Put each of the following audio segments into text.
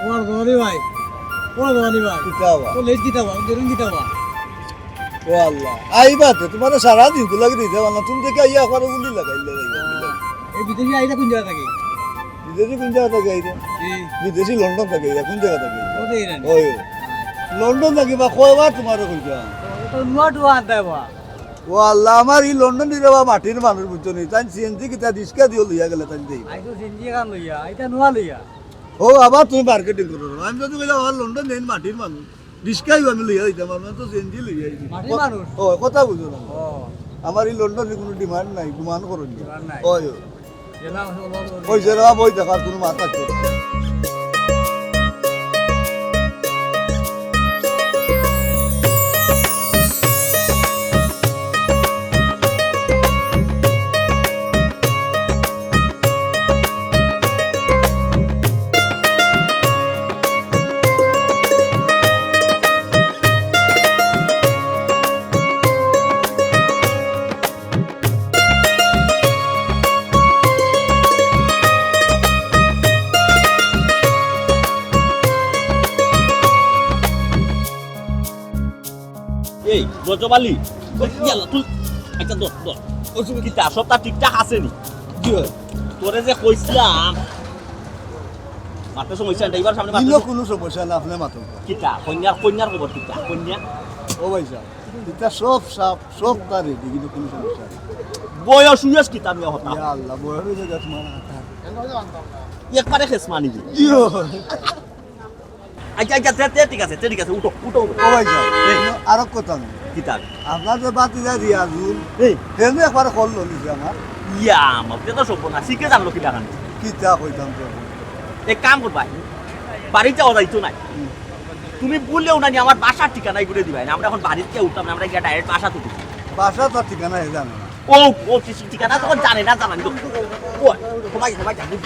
ওর ধরে ভাই ওর ধরে ভাই কিতাবা তো লেজ কিতাবা দেরুন কিতাবা ও আল্লাহ আইবা তো তোমার সারা দিন তো লাগি দিতে না তুমি দেখে আইয়া করে গুলি লাগাইলে এই বিদেশি আইটা কোন জায়গা থাকে বিদেশি কোন জায়গা থেকে আইরে এই বিদেশি লন্ডন থেকে আইরা কোন জায়গা থেকে ও দে ইরান ওই লন্ডন থেকে বা কয়বার তোমার কইতা তো নোয়া টুয়া আনতে বা ও আল্লাহ আমার এই লন্ডন দিলে বা মাটির মানুষ বুঝছো নি তাই সিএনজি কিতা ডিসকা দিও লইয়া গেলে তাই দেই আই তো সিনজি গান লইয়া আইটা নোয়া লইয়া ও আবার তুমি মার্কেটিং করো আমি যদি কইলা আমার লন্ডন দেন মাটির মানুষ ডিসকাই আমি লইয়া দিতাম আমি তো সিএনজি লইয়া আইছি মাটির মানুষ ও কথা বুঝো না ও আমার এই লন্ডনে কোনো ডিমান্ড নাই গুমান করো নি ডিমান্ড নাই। ওই জেলা হলো ওই যেরা বই দেখার কোনো মাথা আছে এই রজব আলী ইয়াল্লা তুই একটা দর দর ওই তুমি কি সবটা ঠিকঠাক আছে নি কি হয় তোরে যে কইছিলাম মাত্র সমস্যা নাই এবার সামনে দিল মাত্র কোনো সমস্যা না আপনি মাথা কিটা কন্যার খবর কিটা কন্যা ও ভাই সাহেব এটা সব সাপ সব তার রেডি কিন্তু কোনো সমস্যা নেই বয়স হুইয়াস কিটা আমি হতা ইয়া আল্লাহ বড় হয়ে যাবে তোমার একবারে খেস মানি দি কি হয় আচ্ছা আচ্ছা ঠিক আছে উঠো উঠো ও ভাই সাহেব আরো কথা নেই কিটা আপনার যে বাতি যা রিয়াজুল এই হেনে একবার কল নিছে আমার ইয়া আমাকে তো সব না শিখে জানলো কিটা খান কিতা কইতাম তো এক কাম করবা বাড়িতে যাওয়া যাইতো নাই তুমি বললেও না আমার বাসার ঠিকানা ঘুরে দিবাই না আমরা এখন বাড়িতে উঠতাম না আমরা গিয়ে ডাইরেক্ট বাসা তুলি বাসা তার ঠিকানা হে জানে না ও ও ঠিকানা তখন জানে না জানানি তো ও সবাই জানি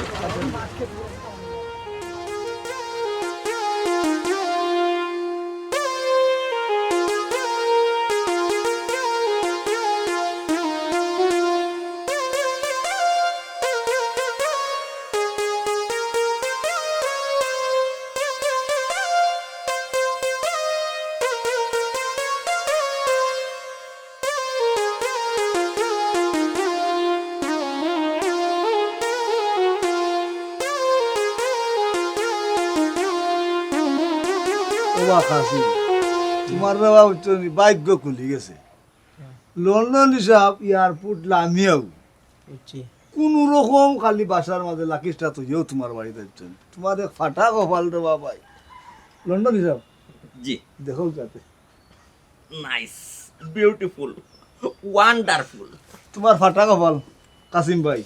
ওবা খাসি তোমার বাবা উচ্চনি ভাগ্য খুলি গেছে লন্ডন হিসাব এয়ারপোর্ট লামিয়াও বুঝছি কোন রকম খালি বাসার মাঝে লাকিসটা তো যেও তোমার বাড়িতে যাচ্ছেন তোমার এক ফাটা কপাল রে বাবাই লন্ডন হিসাব জি দেখো যাতে নাইস বিউটিফুল ওয়ান্ডারফুল তোমার ফাটা কপাল কাসিম ভাই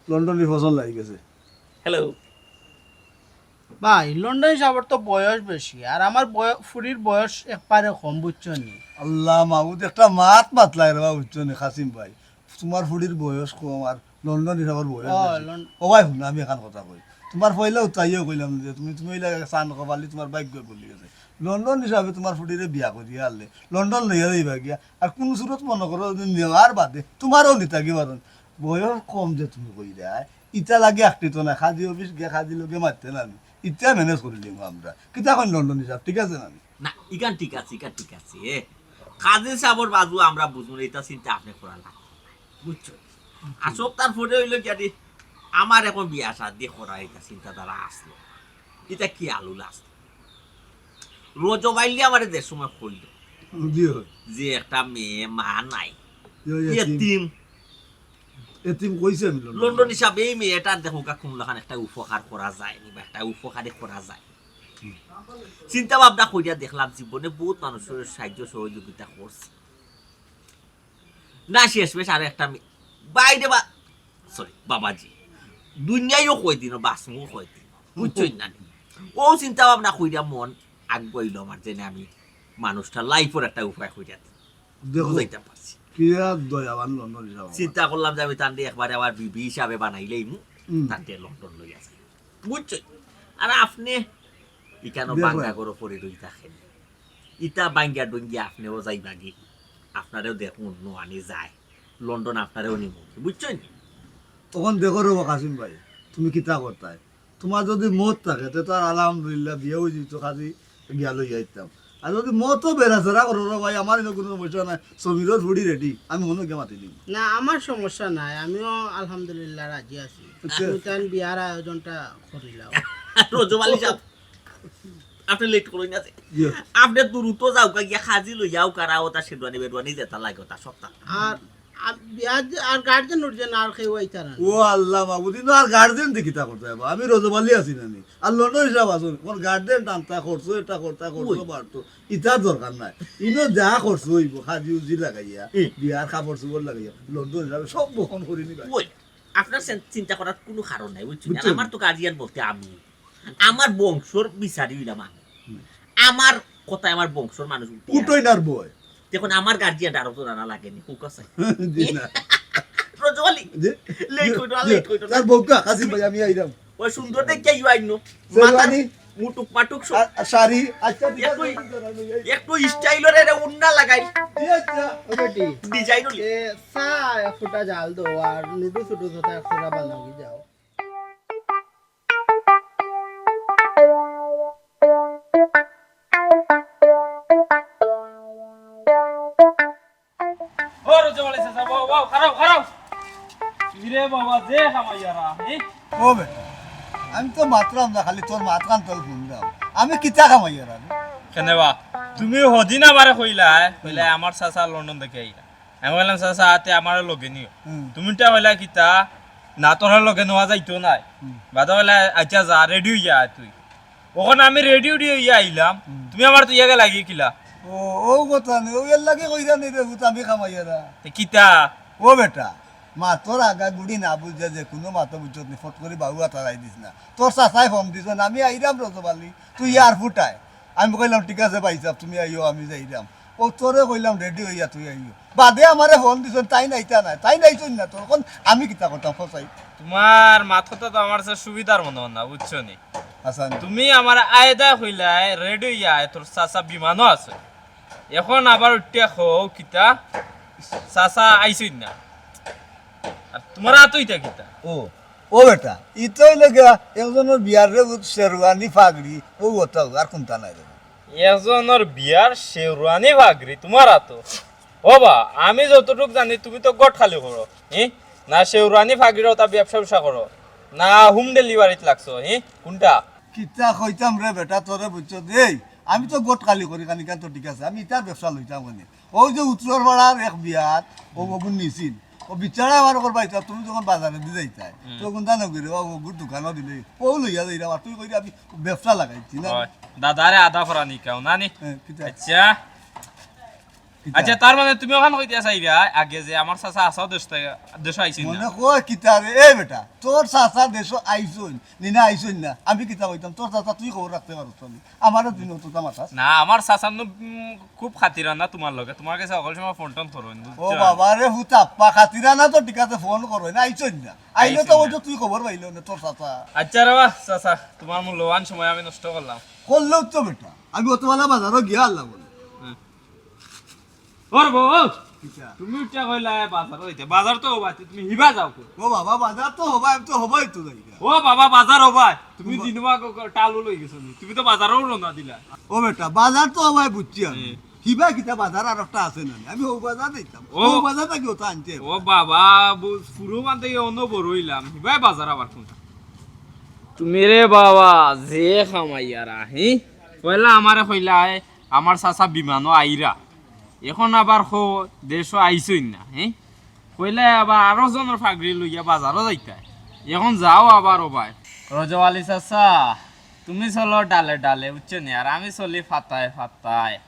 লন্ডনের ফসল লাগি গেছে হ্যালো ভাই লন্ডন যাবার তো বয়স বেশি আর আমার ফুরির বয়স একবারে কম বুঝছো নি আল্লাহ মাহমুদ একটা মাত মাতলাই রে বাবা উচ্চনি কাসিম ভাই তোমার ফুড়ির বয়স কম আর লন্ডন হিসাবের বয়স ও, বেশি। লন- ও ভাই শুনা আমি এখন কথা কই তোমার পয়লা উত্তাইও কইলাম যে তুমি চান কপালি তোমার ভাগ্য বলি গেছে লন্ডন হিসাবে তোমার ফুটিরে বিয়া করিয়া আনলে লন্ডন লইয়া যাইবা গিয়া আর কোন সুরত মনে করো যদি নেওয়ার বাদে তোমারও নিতা কি পারন বয়স কম যে তুমি কই দেয় ইটা লাগে একটিত না খাদি অফিস গিয়া খাদি লোকে মারতে না আমি ইটা ম্যানেজ করে দিম আমরা কিন্তু এখন লন্ডন হিসাব ঠিক আছে না না ইকান ঠিক আছে কাজে সাবর বাজু আমরা বুঝুন এটা চিন্তা আপনি করা লাগে বুঝছো আসক তারপরে হইলো কি আমার এখন বিয়া শাদি করা এটা চিন্তাধারা আসলো এটা কি আলু আসলো রোজ বাইলে আমার দেড় সময় করলো দিও যে একটা মেয়ে মা নাই এতিম এতিম এতিম কইছে আমি লন্ডন হিসাবে এই মেয়েটার দেখো কোনখান একটা উপকার করা যায় বা একটা উপকারে করা যায় চিন্তা ভাবনা করিয়া দেখলাম জীবনে বহুত মানুষের সাহায্য সহযোগিতা করছে না শেষ বেশ আর একটা বাইরে বা সরি বাবাজি দুনিয়ায়ও কই দিন বাসমও কই দিন বুঝছই না ও চিন্তা ভাবনা করিয়া মন আগ্রহীল আমার যে আমি মানুষটা লাইফের একটা উপায় করিয়া দেখো বুঝাইতে পারছি কিরা দয়াবান লন্ডন হিসাব চিন্তা করলাম যে আমি তার একবারে আবার বিবি হিসাবে বানাইলেই তার লন্ডন লইয়া যাই বুঝছই আর আপনি ইকানো দেখো। বাঙ্গা করে পরে রই থাকেন ইটা বাঙ্গা ডঙ্গিয়া আপনিও যাইবা গি আপনারেও দেখুন নোয়ানি যায় লন্ডন আপনারেও নিব বুঝছেন তখন দেখো রব কাসিম ভাই তুমি কিতা করতাই তোমার যদি মত থাকে তো আর আলহামদুলিল্লাহ বিয়ে হয়ে যেত কাজে গিয়া লই যাইতাম আর যদি মতও বেড়াচেরা করো রে ভাই আমার কোনো সমস্যা নাই সমীরর ফুড়ি রেডি আমি মনে কে মাতি দিই না আমার সমস্যা নাই আমিও আলহামদুলিল্লাহ রাজি আছি আমি তান বিয়ার আয়োজনটা করিলাম রজমালি সাহেব আপনি লেট করুন না আপনি দ্রুত যাও গিয়া খাজি লই যাও কারা ওটা সেদুয়ানি বেদুয়ানি যেটা লাগে ওটা সপ্তাহ আর বিয়ার আর গার্জেন উঠছেন আর কেউ আইতার না ও আল্লাহ বাবুদি তো আর গার্জেন দেখি তা করতে হবে আমি রজমালি আছি নানি আর লন্ডন হিসাব আসুন কোন গার্জেন টানতা করছো এটা করতা করছো পারতো ইটার দরকার নাই ইনো যা করছো হইব খাজি উজি লাগাইয়া বিয়ার কাপড় চোপড় লাগাইয়া লন্ডন হিসাবে সব বহন করে নিবা ওই আপনার চিন্তা করার কোনো কারণ নাই বুঝছেন আমার তো গার্জিয়ান বলতে আমি আমার বংশর বিচারি হইলাম আমি আমার কথায় আমার বংশর মানুষ উঠোই নার বয় দেখুন আমার গার্জিয়ান আরো তো জানা লাগেনি হুক আছে জি না রজওয়ালি লেট কইতো তার বউকা কাসিম ভাই আমি আইরাম ওই সুন্দর দেখে ইউ আইনো শেরওয়ানি মুটুক পাটুক শাড়ি আচ্ছা একটু স্টাইলরে রে উন্না লাগাই আচ্ছা বেটি ডিজাইন এ সা ফুটা জাল দো আর নুডু সুডু হতা একসরা বানাগি যাও ও রজমালি চাচা বাও খারাপ ইরে বাবা যে খামাইয়ারা ও বেটা আমি তো মাত্রাম না খালি তোর মাতকান তোর ফোন দাও আমি কিতা কামাই আর কেনেবা তুমি হদিন আমারে কইলা আমার চাচা লন্ডন থেকে আইলা আমি বললাম চাচা আতে আমার লগে নিও তুমিটা বলা কিতা না তোর লগে নেওয়া যাইতো নাই বাদা বলা আচ্ছা যা রেডি হইয়া তুই ওখানে আমি রেডি হইয়া আইলাম তুমি আমার তো ইয়াকে লাগি কিলা ও ও কথা নেই ও এর লাগে কইরা নেই রে আমি কামাই আর কিতা ও বেটা মা তোর আগা গুড়ি না বুঝে যে কোনো মাতো বুঝত নি ফট করে বাবু তারাই দিস না তোর চাচাই ফোন দিছ না আমি আইরাম রজবালি তুই ইয়ার ফুটাই আমি কইলাম ঠিক আছে পাইছাব তুমি আইও আমি যাইরাম ও তোরে কইলাম রেডি হইয়া তুই আইও বাদে আমারে ফোন দিছ তাই নাইতা নাই তাই নাইছই না তোর কোন আমি কিতা করতাম ফসাই তোমার মাথাটা তো আমার কাছে সুবিধার মনে হয় না বুঝছো নি আচ্ছা তুমি আমার আয়দা কইলাই রেডি হইয়া তোর চাচা বিমানও আছে এখন আবার উঠিয়া খো কিতা চাচা আইছই না আর তোমার আতইতা কিতা ও ও বেটা ইতই লাগে একজনের বিয়ার রে শেরওয়ানি পাগড়ি ও ওটা আর কোনটা নাই রে একজনের বিয়ার শেরওয়ানি ভাগরি তোমার আতো ওবা আমি যতটুক জানি তুমি তো গট খালি করো না শেরওয়ানি ভাগরি ওটা ব্যবসা করো না হোম ডেলিভারিত লাগছো কোনটা কিতা কইতাম রে বেটা তোরে বুঝছ দেই আমি তো গোট কালি করি কানি কান তো ঠিক আছে আমি ইটার ব্যবসা লইতাম মানে ওই যে উত্তর পাড়ার এক বিয়াত ও বগুন নিছিল ও বিচারা আমার ওর বাইতা তুমি যখন বাজারে দিয়ে যাইতাই তখন তা নগরে ও বগুর দোকানও দিলে ও লইয়া যাইরা আর তুই কইরা আমি ব্যবসা লাগাইছি না দাদারে আদা করা নিকাও না নি কিতা আচ্ছা আচ্ছা তার মানে তুমি ওখানে কইতে চাইবা আগে যে আমার চাচা আসাও দেশ আইছিল মনে কয় কিতা রে এ বেটা তোর চাচা দেশ আইছই নিনা আইছই না আমি কিতা কইতাম তোর চাচা তুই খবর রাখতে পারছ না আমারও তুই নতুন মাথা না আমার চাচার খুব খাতিরা না তোমার লগে তোমার কাছে সকল সময় ফোন টোন করো ও বাবা রে হুতাপ্পা খাতিরা না তো ঠিক আছে ফোন করো না আইছই না আইলে তো ওই তুই খবর পাইলো না তোর চাচা আচ্ছা রে বাহ চাচা তোমার মূল্যবান সময় আমি নষ্ট করলাম করলেও তো বেটা আমি অতবেলা বাজারও গিয়া আল্লাহ বলে ওর বউ তুমি উঠা কইলা বাজার হইতে বাজার তো হবা তুমি হিবা যাও ও বাবা বাজার তো হবা আমি তো হবাই তো জায়গা ও বাবা বাজার হবা তুমি দিনবা টালু লই গেছো তুমি তো বাজারও রওনা দিলা ও বেটা বাজার তো হবাই বুঝছি আমি হিবা কিতা বাজার আর একটা আছে না আমি ও বাজার দিতাম ও বাজারটা কি ওটা আনতে ও বাবা পুরো মানতে অন্য বড় হইলাম হিবাই বাজার আবার কোন তুমি রে বাবা যে খামাইয়ারা পয়লা আমারে কইলা আমার চাচা বিমানও আইরা এখন আবার দেশ আইসই না কইলে আবার আরো জনের ফাগরি লইয়া বাজারও যাইতা এখন যাও আবার ও ভাই রজওয়ালি চাচা তুমি চলো ডালে ডালে বুঝছো নি আর আমি চলি ফাতায়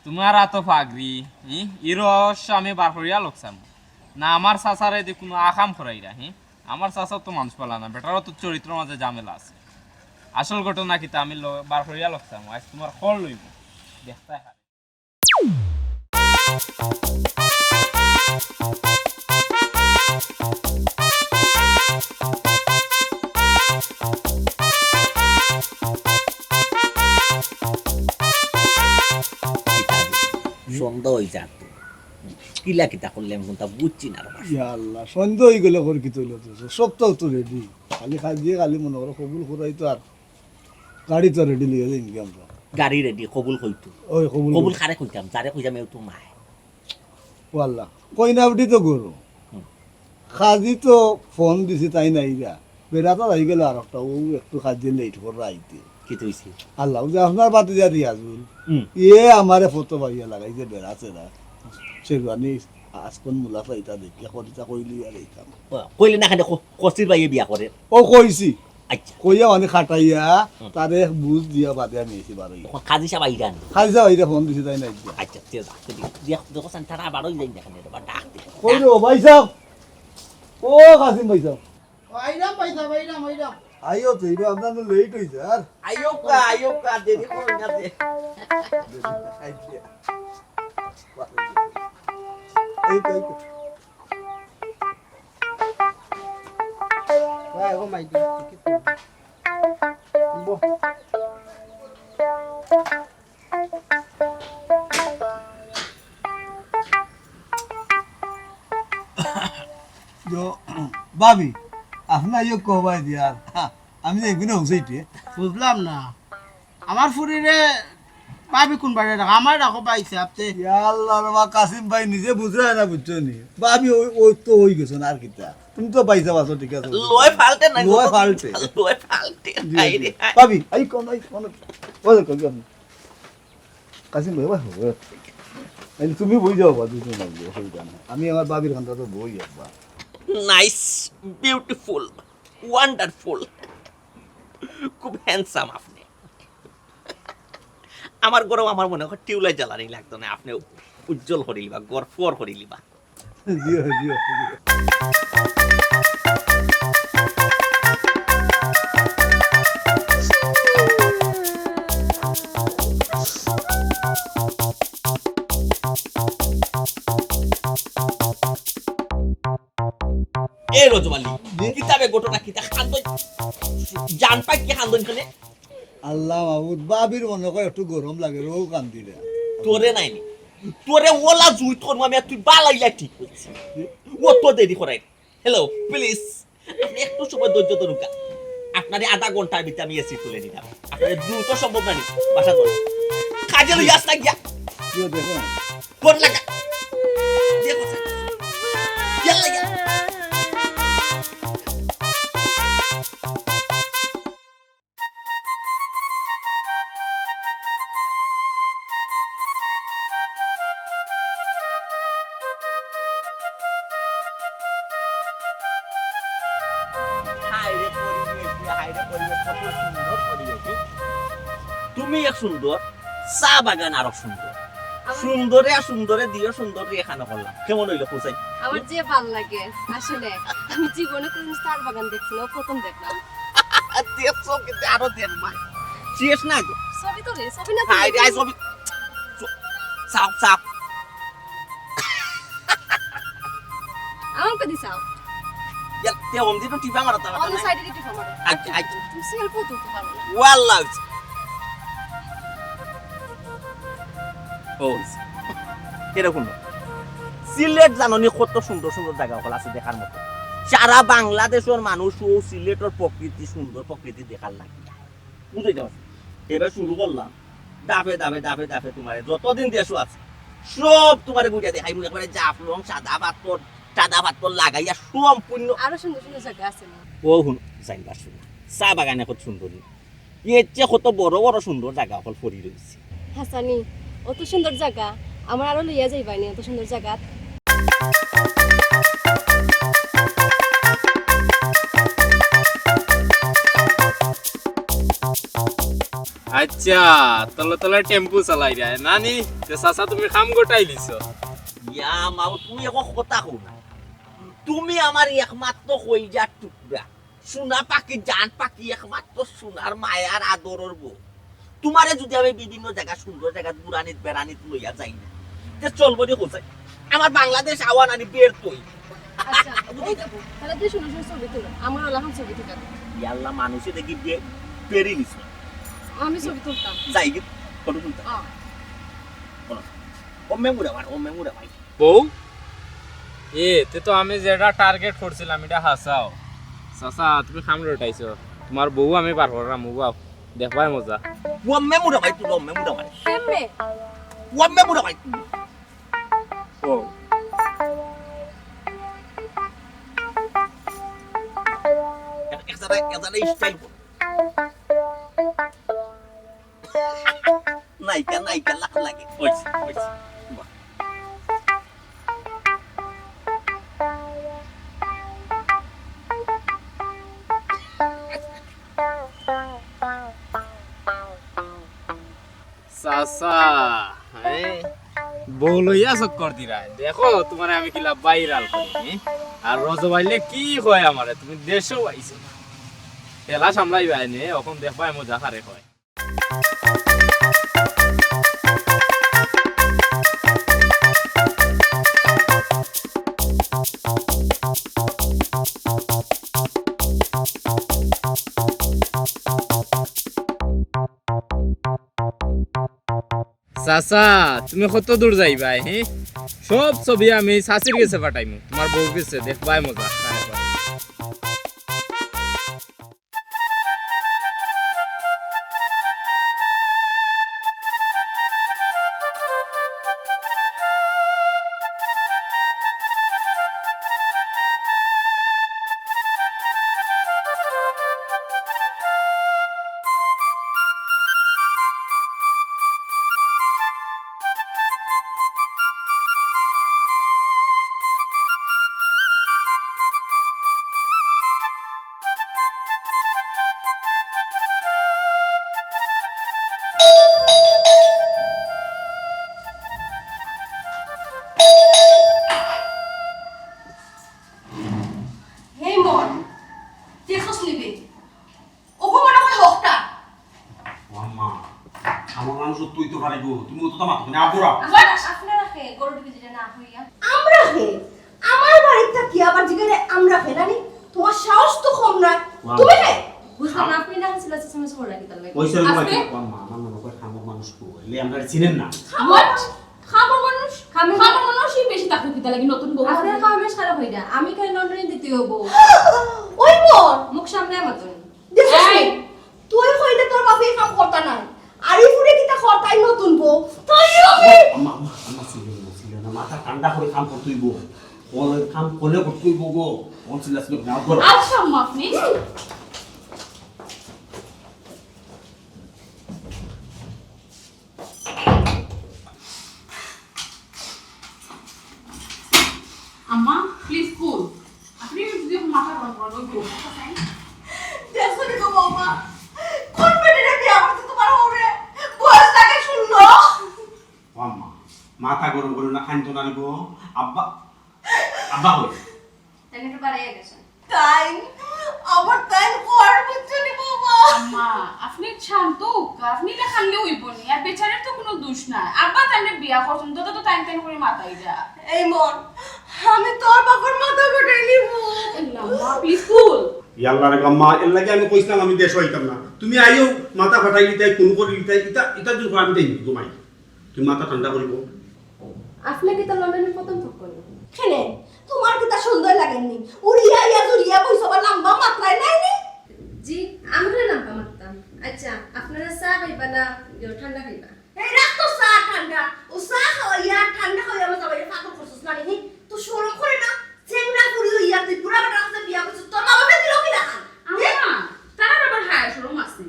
তোমার এত ফাগরি ইরস আমি বার করিয়া লোকসাম না আমার চাচারে দি কোনো আকাম করাইরা আমার চাচা তো মানুষ পালা না বেটারও তো চরিত্র মাঝে ঝামেলা আছে আসল ঘটনা কিতা আমি বার করিয়া লোকসাম আজ তোমার খর লইব দেখতে সন্দেহ হয়ে যাত কিলা কিতা করলাম কোনটা বুঝছি না আল্লাহ সন্দেহ হয়ে গেলে করে কি তৈল সপ্তাহ তো রেডি খালি খাজিয়ে খালি মনে করো কবুল করাই তো আর গাড়ি তো রেডি লিয়ে যাই নাকি আমরা গাড়ি রেডি কবুল কইতো ওই কবুল কবুল খারে কইতাম যারে কইতাম এও তো মায় ওয়াল্লা কইনাবটি তো গরু খাজি তো ফোন দিছি তাই নাই গা বেড়াটা যাই গেল আর একটা ও একটু খাজি লেট করে আইতে কি তুইছি আল্লাহ যে আপনার বাতি যা রিয়াজুল আমারে ফটো ভাইয়া লাগাইছে বেড়াছে না শেরবানি আজকন মুলা ফাইতা দেখি করিতা কইলি আর এইতাম কইলে না খানে কষ্টির বাইয়ে বিয়া করে ও কইছি আচ্ছা কইয়া মানে খাটাইয়া তারে বুঝ দিয়া বাদে আমি এসে বারো কাজী সাহেব আইরান খালি যা ভাইরা ফোন দিছি তাই নাই আচ্ছা তে যা দেখ দেখো সান তারা বারোই যাই দেখেন এটা ডাক দে কই রে ভাই সাহেব ও কাসিম ভাই সাহেব বাইরাম পাইতা বাইরাম আইও তো এটা আপনার লেট হইছে আর আইও কা দেরি করুন না দে এই কই ভাই ও মাই বো जो भाभी अपना ये कोबाई दिया আমি তো এগুলো হইছে বুঝলাম না আমার ফুরিরে পাবি কোন বাড়ি রাখা আমার রাখো পাইছে আপনি আল্লাহ রে কাসিম ভাই নিজে বুঝরা না বুঝছো নি ভাবি ওই তো হই গেছ না আর কিটা তুমি তো পাইছা বাসো ঠিক আছে লয় ফালতে না লয় ফালতে আইরে ভাবি আই কোন ওই কই কাসিম ভাই ভাই তুমি বই যাও বাজু তুমি লাগবে হইবা না আমি আমার ভাবির খানটা তো বই একবার নাইস বিউটিফুল ওয়ান্ডারফুল খুব হ্যান্ডসাম আপনি আমার গরম আমার মনে হয় টিউলাই জ্বালানি লাগতো না আপনি উজ্জ্বল করিলিবা গরফর করিলিবা জিও জিও এ রজমালি কিতাবে ঘটনা কিতা খান্দন জান পাই কি খান্দন খানে আল্লাহ মাহমুদ বাবির মনে করে একটু গরম লাগে রো কান্দি রে তোরে নাইনি তোরে ওলা জুই তোর মামে তুই বালাইলা ঠিক করছিস ও তো দেরি করাই হ্যালো প্লিজ আপনি একটু সময় ধৈর্য ধরুন আপনারে আধা ঘন্টার ভিতরে আমি এসি তুলে দিলাম আপনারে দ্রুত সম্ভব না বাসা ধর কাজে লই আসতা গিয়া কিও দেখো কোন লাগা দেখো ইয়াল্লা গিয়া তুমি এক সুন্দর চা বাগান আরো সুন্দর সুন্দরে আর সুন্দরে দিয়ে সুন্দর এখানে করলাম কেমন হইলো কোসাই আমার যে ভালো লাগে আসলে আমি জীবনে কোন চার বাগান দেখছি না প্রথম দেখলাম দেখছো কিন্তু আরো দেখবা শেষ না গো ছবি তো রে ছবি না হাই রে ছবি চাপ চাপ আমাকে দিছাও তে ওমদি তো টিপা মারতা অন্য সাইডে দিতে পারো আচ্ছা আচ্ছা তুমি সেলফি তুলতে পারো না ওয়াল্লাহ ও এরকম সিলেট জাননি কত সুন্দর সুন্দর জায়গা হল আছে দেখার মতো সারা বাংলাদেশের মানুষ ও সিলেটের প্রকৃতি সুন্দর প্রকৃতি দেখার লাগে বুঝতে পারছি এবার শুরু করলাম দাফে দাফে দাফে দাফে তোমার যতদিন দেশও আছে সব তোমার গুড়িয়া দেখাই মনে করে জাফলং সাদা পাত্তর লাগাইয়া সম্পূর্ণ আরো সুন্দর সুন্দর জায়গা আছে না ও হুন যাইবা শুনে চা বাগানে কত সুন্দর এর চেয়ে কত বড় বড় সুন্দর জায়গা হল পড়ি রয়েছে হাসানি অত সুন্দর জায়গা আমার আরো লইয়া যাইবানি এত সুন্দর জায়গা আচ্ছা তলে তলে টেম্পু চালাই যায় নানি তে চাচা তুমি খাম গোটাই দিছো ইয়া মাও তুমি একো কথা কও না তুমি আমার একমাত্র কইজার টুকরা সোনা পাখি জান পাখি একমাত্র সোনার মায়ার আদরের বউ তোমারে যদি আমি বিভিন্ন জায়গা সুন্দর জায়গা বুড়ানিত বেড়ানিত লইয়া যাই না তে চলবো নি কোথায় আমার বাংলাদেশ আওয়ান আনি বের তুই আচ্ছা ওই দেখো তাহলে তুই সুন্দর সুন্দর ছবি তুলো আমার লাহান ছবি তুলতে ইয়াল্লা মানুষে দেখি বেরি নিছ আমি ছবি তুলতাম যাই কি ফটো তুলতা ও মেমুরা ভাই বউ এ তে তো আমি যেটা টার্গেট করছিলাম এটা হাসাও চাচা তুমি খামরে উঠাইছো তোমার বউ আমি পার করাম বাও দেখবাই মজা ওয়াম্মে মুড়া ভাই তুই ওয়াম্মে মুড়া ভাই কেমনে ওয়াম্মে মুড়া ভাই ও একসাথে স্টাইল নাইকা লাখ লাগে ওইছে চাচা বউ লইয়া চক্কর দিরা দেখো তোমার আমি কিলা বাইরাল করি আর রজবাইলে কি কয় আমারে তুমি দেশও আইছো এলা সামলাইবা নে এখন দেখবাই মজা খারে কয় চাচা তুমি কত দূর যাইবা সব ছবি আমি শাশির গেছে পাঠাইমু তোমার বউ গেছে দেখবাই মজা Emon, দেখছস নিবি অপমান করে হকটা আম্মা আমার মানুষ তুই তো পারিব তুমি তো তোমা তুমি আবুরা আমার আপনারা রাখে গরু দিকে যেটা না হইয়া আমরা হে আমার বাড়িতে কি আবার জিগারে আমরা ফেরানি তোমার সাহস তো কম না তুমি হে বুঝলাম না আপনি না ছিল সময় সময় লাগি তাহলে ওই সরে তোমাকে আম্মা আমার মনে করে খামর মানুষ কো এলে আমরা চিনেন না খাবার মানুষই বেশি তাকু কিতা লাগি নতুন বউ আপনার কামে সারা হইডা আমি কাল লন্ডনে দ্বিতীয় বউ ওই বোন মুখ সামনে আমাজন এই তুই কইলে তোর বাপে কাম করতা না আরি ফুরে কিতা করতাই নতুন বউ তাই আমি আম্মা ছিল না মাথা ঠান্ডা করে কাম করতেইব ওর কাম কোলে করতেইব গো ওর ছিল না করো আচ্ছা আম্মা আপনি আম্মা প্লিজ কুল আপনি যদি মাথা গরম করেন ওই কথা চাই দেখো দেখো বাবা কোন বেটিরে বিয়া করতে তোমার ওরে বয়স লাগে শুনলো আম্মা মাথা গরম করে না খাইতো না গো আব্বা আব্বা হই তাই একটু বাড়াইয়া গেছেন তাই আবার তাই কর বুঝছনি বাবা আম্মা আপনি শান্ত আপনি না খালি হইব নি আর বেচারের তো কোনো দোষ নাই আব্বা তাইলে বিয়া করছেন তো টাইম টাইম করে মাথায় যা এই মন আমি তোর বাবার মাথা গটাই নিব আম্মা প্লিজ কুল ইয়াল্লা রে আম্মা এর লাগি আমি কইছিলাম আমি দেশ হইতাম না তুমি আইও মাথা ফাটাই লিতাই কোন করে লিতাই এটা দুটো আমি দেই তোমায় তুমি মাথা ঠান্ডা করিব আপনি কি তো লন্ডনে প্রথম থক করলো কেনে তোমার কি তা সুন্দর লাগেনি উড়িয়া ইয়া জুরিয়া কইছো বা লম্বা মাত্রায় নাই নি জি আমরা লম্বা মাত্রাম আচ্ছা আপনারা চা খাইবা না ঠান্ডা খাইবা এই রাত তো চা ঠান্ডা ও চা খাওয়া ঠান্ডা খাওয়া আমার সবাই পাগল করছস না নি তো শরম করে না চেংড়া পুরি ইয়া তুই পুরা বেটা কাছে বিয়া করছস তোর মা বাবা দিল কি না আম্মা তারা আবার হায় শরম আছে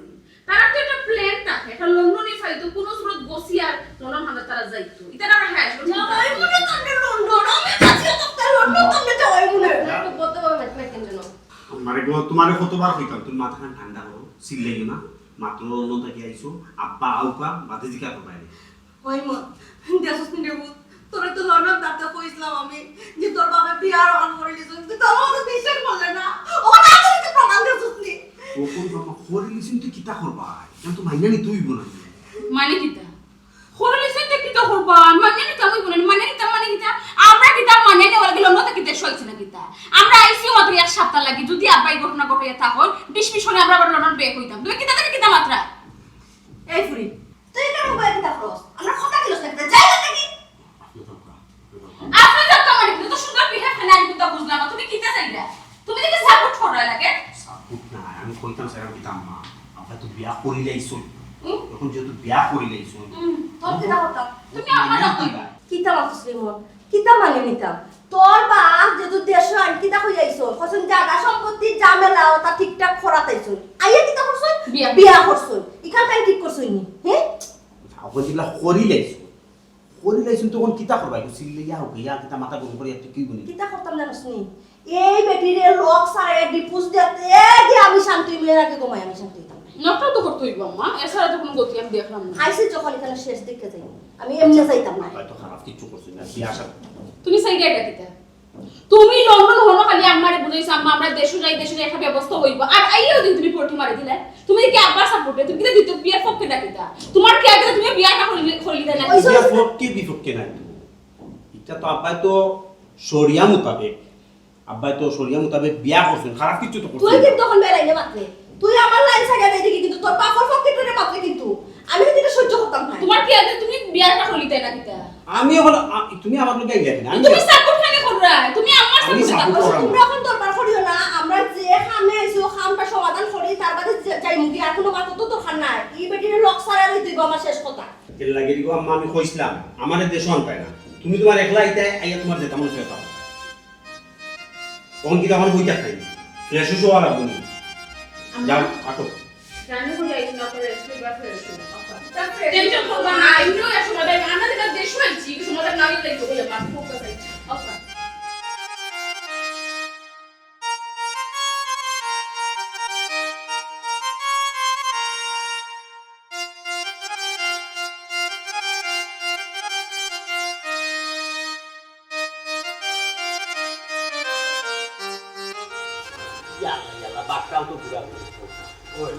তারা তো একটা প্ল্যান থাকে এটা লন্ডনে ফাইতো কোন সুরত গসিয়ার লন্ডন হানা তারা যাইতো এটা আবার হায় শরম যাই মনে তন্নে লন্ডন আমি কাছে তো লন্ডন তন্নে যাই মনে একটু বলতে পারবে না কেন জানো মানে গো তোমারে কতবার কইতাম তুমি মাথা ঠান্ডা করো সিল্লাই না মাত্র লন্ডন থেকে আইছো আব্বা আউকা বাদে জিকা তো বাইরে ওই মা দেখছস নি দেবু তোরা তো লন্ডন দাঁড়া কইছিলাম আমি যে তোর বাবা বিয়ার অন করে দিছস তুই তো আমাকে বিশ্বাস করলে না ও না তুই প্রমাণ দিছস নি ও কোন বাবা হরি লিসিন তুই কিতা করবা এখন তো মাইনা নি তুই বনা মানে কিতা হরলি সেতে কিতা করবা মানে নিতা মই বলেন মানে কিতা আমরা কিতা মানে নেওয়ার গেল না কিতা সইছে না কিতা আমরা আইসি মাত্র এক সপ্তাহ লাগি যদি আব্বাই ঘটনা ঘটাইয়া থাকল 20 হলে আমরা আবার লন্ডন বেক হইতাম তুমি কিতা থেকে কিতা মাত্রা এই ফুরি তুই কেন বই কিতা করস আমরা কথা দিলস না কিতা যাই নাকি আপনি তো মানে তো সুন্দর বিহেভ খানা আমি কিতা বুঝলাম না তুমি কিতা চাইলা তুমি দেখি সাপোর্ট করা লাগে কইতাম স্যার আমি আম্মা আমরা তো বিয়া করি লাইছো এখন যেহেতু বিয়া করি লাইছো তোর কিতা কথা তুমি আমার না কইবা কিতা মাতস রিমন কিতা মানে নিতাম তোর বাপ যেহেতু দেশ আইন কিতা কই আইছো কসন জায়গা সম্পত্তি ঝামেলা তা ঠিকঠাক খরাতাইছো আইয়া কিতা করছই বিয়া করছই ইখান তাই ঠিক করছই নি হ্যাঁ এখন যেগুলা করি লাইছো তখন কিতা করবা সিলে ইয়া হোক ইয়া কিতা মাথা গরম করে একটু কি গুনি কিতা করতাম জানোস নি এই বেটিরে লোক সারে ডিপুস দিতে যে আমি শান্তি মিলে রাখে গোমাই আমি শান্তি হইতাম নটা তো করতে হইব আম্মা এছাড়া তো কোনো গতি আমি দেখলাম না আইসি যখন এখানে শেষ দেখতে যাই আমি এমনি যাইতাম না হয়তো খারাপ কিছু করছি না বিয়া আসা তুমি সেই গাইটা দিতা তুমি লন্ডন হলো খালি আমারে বুঝাইছো আম্মা আমরা দেশে যাই একটা ব্যবস্থা হইব আর আইও দিন তুমি পড়তি মারি দিলে তুমি কি আবার সাপোর্টে তুমি কি দিতে বিয়ার পক্ষে ডাকিতা তোমার কি আগে তুমি বিয়াটা করি দেন না বিয়া পক্ষে বিপক্ষে নাই এটা তো আব্বাই তো শরিয়া মোতাবেক বিয়া করছেন খারাপ কিছু তো তুই করছেন কিন্তু তখন বেলাইনে মাত্রে তুই আমার লাইন সাগা দেই দেখি কিন্তু তোর বাপর পক্ষে তোরে মাত্রে কিন্তু আমি কিন্তু এটা সহ্য করতাম না তোমার কি আগে তুমি বিয়াটা করি দেন না কিতা আমি এখন তুমি আমার লোকে গেলে না তুমি সাপোর্ট খালি কররা তুমি আমার সাপোর্ট করো তোমরা এখন দরবার করিও না আমরা যে খামে আইছো খামটা সমাধান করি তার বাদে যাই মুদি আর কোনো কথা তো দরকার নাই এই বেটির লক সারা লই দিব আমার শেষ কথা এর লাগে দিগো আম্মা আমি কইছিলাম আমারে দেশ আনতাই না তুমি তোমার একলা আইতে আইয়া তোমার যেতে মন চাইতা কোন কি আমার বইটা খাই ফ্রেশ হওয়া লাগবে না যাও আটো রান্না করে আইছি না করে স্কুল বা ফ্রেশ টেনশন করবা না আইনো এসো মধ্যে আমরা যেটা দেশ হইছি কি সময় না গেলে তো বলে মাথা ফোকাস আইছি আচ্ছা ইয়ালা বাক্কাও তো পুরা ওই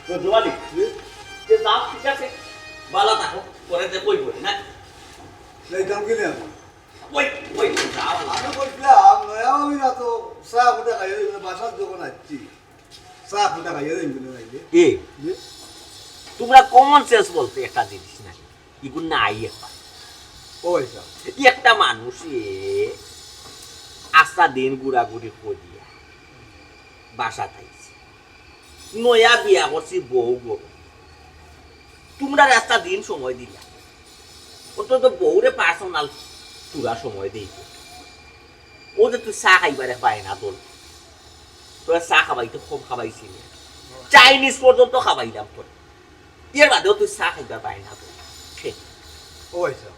তো জোয়ালি যে দাঁত ঠিক আছে বালা থাকো পরে যে কই বলি না যাইতাম কি না ওই যাও আমি বলছিলাম নয়া আমি না তো চা ফুটা খাইয়ে দিই বাসার যখন আসছি চা ফুটা খাইয়ে দিই বলে নাইলে এ তোমরা কমন সেন্স বলতে একটা জিনিস না ইগুন না আই পয়সা একটা মানুষ আস্তা দিন ঘুরাঘুরি করিয়া বাসা থাকছে নয়া বিয়া করছি বউ বউ তোমরা রাস্তা দিন সময় দিলা অন্তত বউরে পার্সোনাল পুরা সময় দিয়েছে ও যে তুই চা খাইবারে পায় না তোর তোরা চা খাবাই তো কম খাবাইছিল চাইনিজ পর্যন্ত খাবাইলাম তোর এর বাদেও তুই চা খাইবার পায় না তোর পয়সা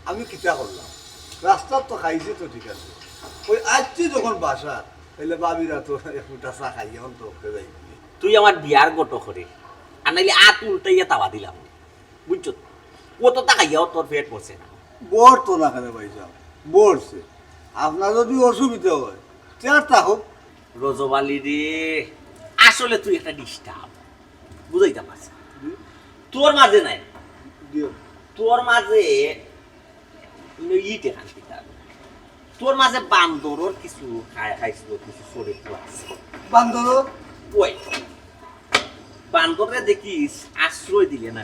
আমি কিতা করলাম রাস্তার তো খাইছি তো ঠিক আছে ওই আসছি যখন বাসা তাহলে বাবিরা তো এক ফুটা চা খাই এখন তো ওকে যাই তুই আমার বিয়ার গটো করে আর নাইলে আত উল্টাইয়া তাওয়া দিলাম বুঝছো ও তো তাকাইয়াও তোর পেট পড়ছে না বর তো না কেন পয়সা বলছে আপনার যদি অসুবিধা হয় চেয়ার থাকুক রজবালি রে আসলে তুই একটা ডিস্টার্ব বুঝাইতে পারছি তোর মাঝে নাই দিও তোর মাঝে ইটে খান তোর মাঝে বান্দরর কিছু খাইছিল কিছু শরীর আছে বান্দর ওই বান্দরে দেখিস আশ্রয় দিলে না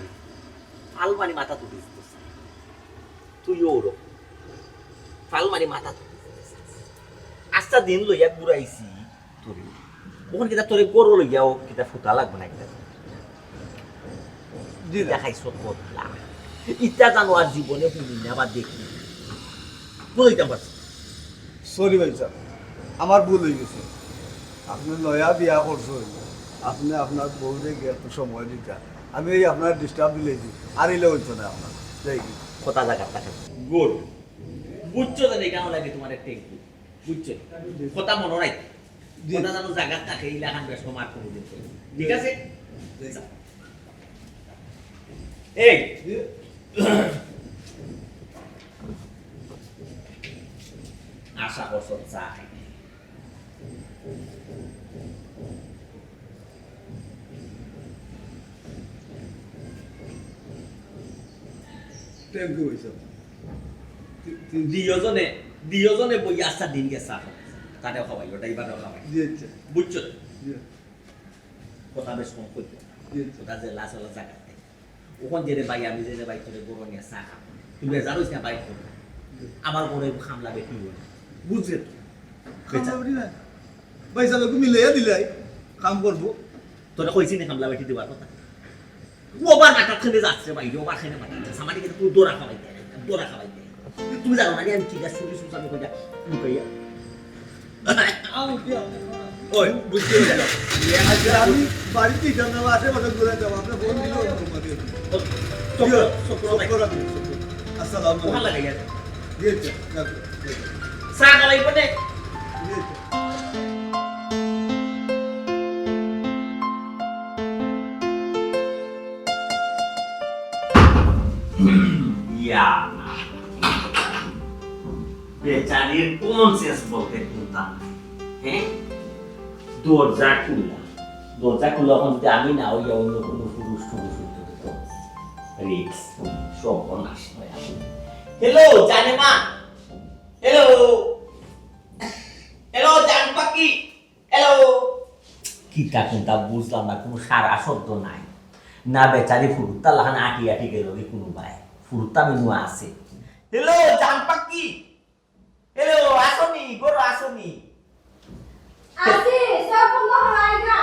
ফালমানি মাথা তুলিস তুইও ওরকম ফালমানি মাথা তুলিস আস্তা দিন লইয়া ঘুরাইছি তোর ওখানে কিতা তোরে গরু লইয়াও কিতা ফুটা লাগবে না একটা দেখাইছ বদলা ইটা জানো আর জীবনে শুনি না বা দেখি বুঝতে পারছি সরি ভাই স্যার আমার ভুল হয়ে গেছে আপনি নয়া বিয়া করছেন আপনি আপনার বউরে একটু সময় দিতে আমি এই আপনার ডিস্টার্ব দিলেছি আর এলে হইতো না আপনার যাই কি কথা জায়গা থাকে গরু বুঝছো তো কেন লাগে তোমার একটা বুঝছো কথা মনে নাই কথা জানো জায়গা থাকে ইলাকান বেশ মার করে দিতে ঠিক আছে এই আশা করছো চা থ্যাংক ইউ ভাই স্যার দিয়জনে বই আস্তা দিন গেছা তাতেও খাওয়াই ওটাই বাদেও খাওয়াই জি আচ্ছা বুঝছো জি কথা বেশ কম করতে জি ওটা যে লাশ হলো জায়গা ওখান যে ভাই আমি যে ভাই তোরে গরু নিয়ে চা খাবো তুমি জানোস না বাইক করবো আমার গরু খামলা বেশি হল বুঝলে তো ভাই স্যার তুমি মিলাইয়া দিলাই কাম করবো তোরা কইছি না কামলা বেটি দিবার কথা ওবার মাথা খেলে যাচ্ছে ভাই ওবার খেলে মাথা যাচ্ছে আমার কিন্তু তুই দোরা খাওয়াই দে তুমি জানো না আমি ঠিক আছে শুনি আমি কইয়া লুকাইয়া ওই বুঝতে গেল আমি বাড়িতে জানা আছে মানে ঘুরে যাবো আপনার ফোন দিল আসসালামু ভালো লাগে দিয়েছে চা খাওয়াই বটে বেচারির কোন শেষ বলতে কোনটা হ্যাঁ দরজা খুললা এখন যদি আমি না হইয়া অন্য কোনো পুরুষ তো রিক্স সর্বনাশ হয়ে আসে হ্যালো জানেমা হ্যালো জান পাখি হ্যালো কিটা কোনটা বুঝলাম না কোনো সারা শব্দ নাই না বেচারি ফুরুত্তা লাহান আটি গেল কোনো ভাই ফুরুত্তা মেনু আছে হ্যালো জান পাখি হ্যালো আসনি গরো আসনি আছে সব বন্ধ হলাইগা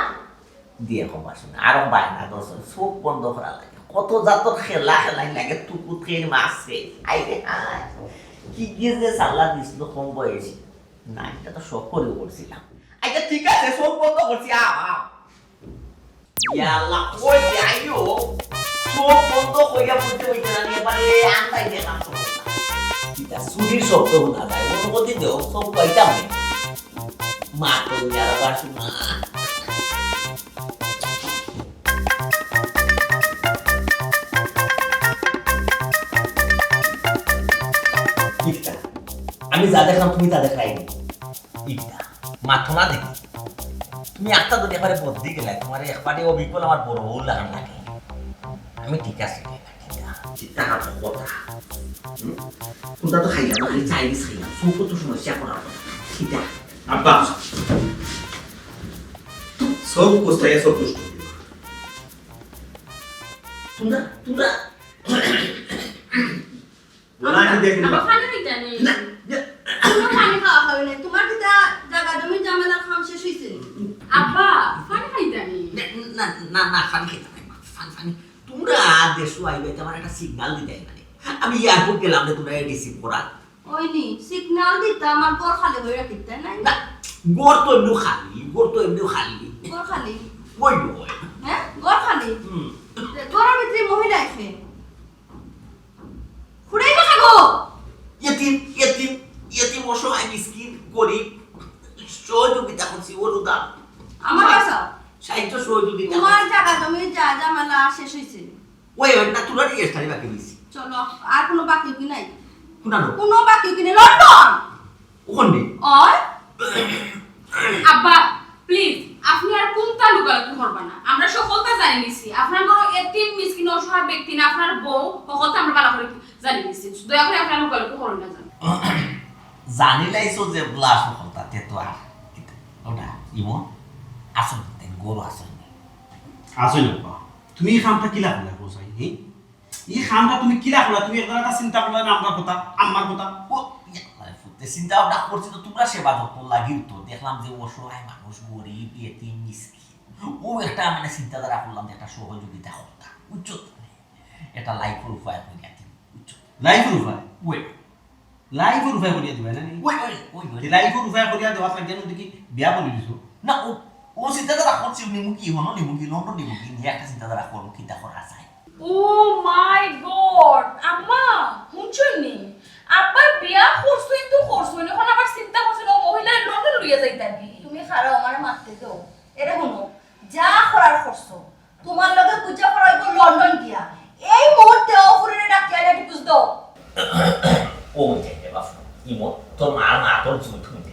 দিয়ে খবর শুনে আরো বাইনা দর্শন চোখ বন্ধ করা লাগে কত জাতর খেলাই লাগে টুকু ট্রেন মাসে আইরে কি যে সাল্লা দিছিল কম বয়সে না এটা তো শখ করে করছিলাম আচ্ছা ঠিক আছে চোখ বন্ধ করছি ইয়াল্লা কই যাইও চোখ বন্ধ কইয়া বলতে হইতে না এবারে আন্দাই দেখলাম এটা সুদির শব্দ শোনা যায় অনুমতি দেও সব কইতাম মা তো ইয়ার বাসু মা আমি যা দেখলাম তুমি তা দেখাইনি ইটা মাথো না দেখি তুমি একটা যদি একবারে বদলি গেলে তোমার একবারে অবিকল আমার বড় ভুল লাগান লাগে আমি ঠিক আছে তোমরা তো খাইলাম খালি চাইনিজ খাইলাম সব তো সমস্যা করার কথা ঠিক আছে আব্বা সব কোস্তায় সব কষ্ট তোমরা বলা কি দেখি না খানা দিতে নেই কোনো পানি খাওয়া হবে না তোমার কিটা জায়গা জমি জামেলা খাম শেষ হইছে আব্বা খানা খাইতে নেই না খানি খেতে নাই ফানি তোমরা দেশু আইবে তোমার একটা সিগন্যাল দিতে মানে আমি এয়ারপোর্ট গেলাম না তোমরা রিসিভ করা ওইনি সিগন্যাল দিতা আমার গর খালি হয়ে রাখিতে নাই না গোর তো এমনি খালি গর খালি ওই হ্যাঁ গর খালি গরের ভিতরে মহিলা আছে ফুড়াই না খাবো ইয়তিম অসহায় মিসকিন গরিব সহযোগিতা করছি অনুদান আমার কাছে সাহিত্য সহযোগিতা তোমার জায়গা জমি যা জামেলা শেষ হইছে ওই না তোরা নিয়ে এসে বাকি দিছি চলো আর কোনো বাকি কি নাই কোনানো কোনো বাকি কি নেই লন্ডন ওখানে ওই আব্বা প্লিজ আপনি আর কোনটা লুকালুকি করবেন না আমরা সকলটা জানি নিছি আপনার বড় এতিম মিসকিন অসহায় ব্যক্তি না আপনার বউ সকলটা আমরা ভালো করে জানি নিছি দয়া করে আপনার লুকালুকি করুন না জানি লাইছো যে ব্লাশ হলতা তে তো আর ওটা ইমন আসল তেন গোল আসল আসলে আব্বা তুমি এই কামটা কিলা করলা কোসাই এই কামটা তুমি কিলা করলা তুমি একবার চিন্তা করলা না আমার কথা ও ফুটে চিন্তা ভাবনা করছি তো তোমরা সেবা যত্ন লাগিও তো দেখলাম যে অসহায় মানুষ গরিব এতিম মিসকিন ও একটা মানে চিন্তাধারা করলাম যে একটা সহযোগিতা করতাম বুঝছো এটা লাইফের উপায় হয়ে গেছে বুঝছো লাইফের উপায় ওই লাইফের উপায় করিয়া দিবা না লাইফের উপায় করিয়া দেওয়া লাগে না দেখি বিয়া বলি দিছো না ও চিন্তাধারা করছি নিমুখী লন্ডন নিমুখী নিয়ে একটা চিন্তাধারা করো কিতা করা যায় ও মাই গড আম্মা হুঁচুনি আব্বার বিয়া করছই তো করছই এখন আবার চিন্তা করছেন ও মহিলা লন্ডন লইয়া যাইতাবি তুমি খারাপ আমার মারতে দাও এটা শুনো যা করার করছো তোমার লগে পূজা করাইব লন্ডন গিয়া এই মুহূর্তে অফুরে ডাকিয়া এটা বুঝ দাও ও যাইতে বাপু ইমো তোর মা তোর জুই থুইতে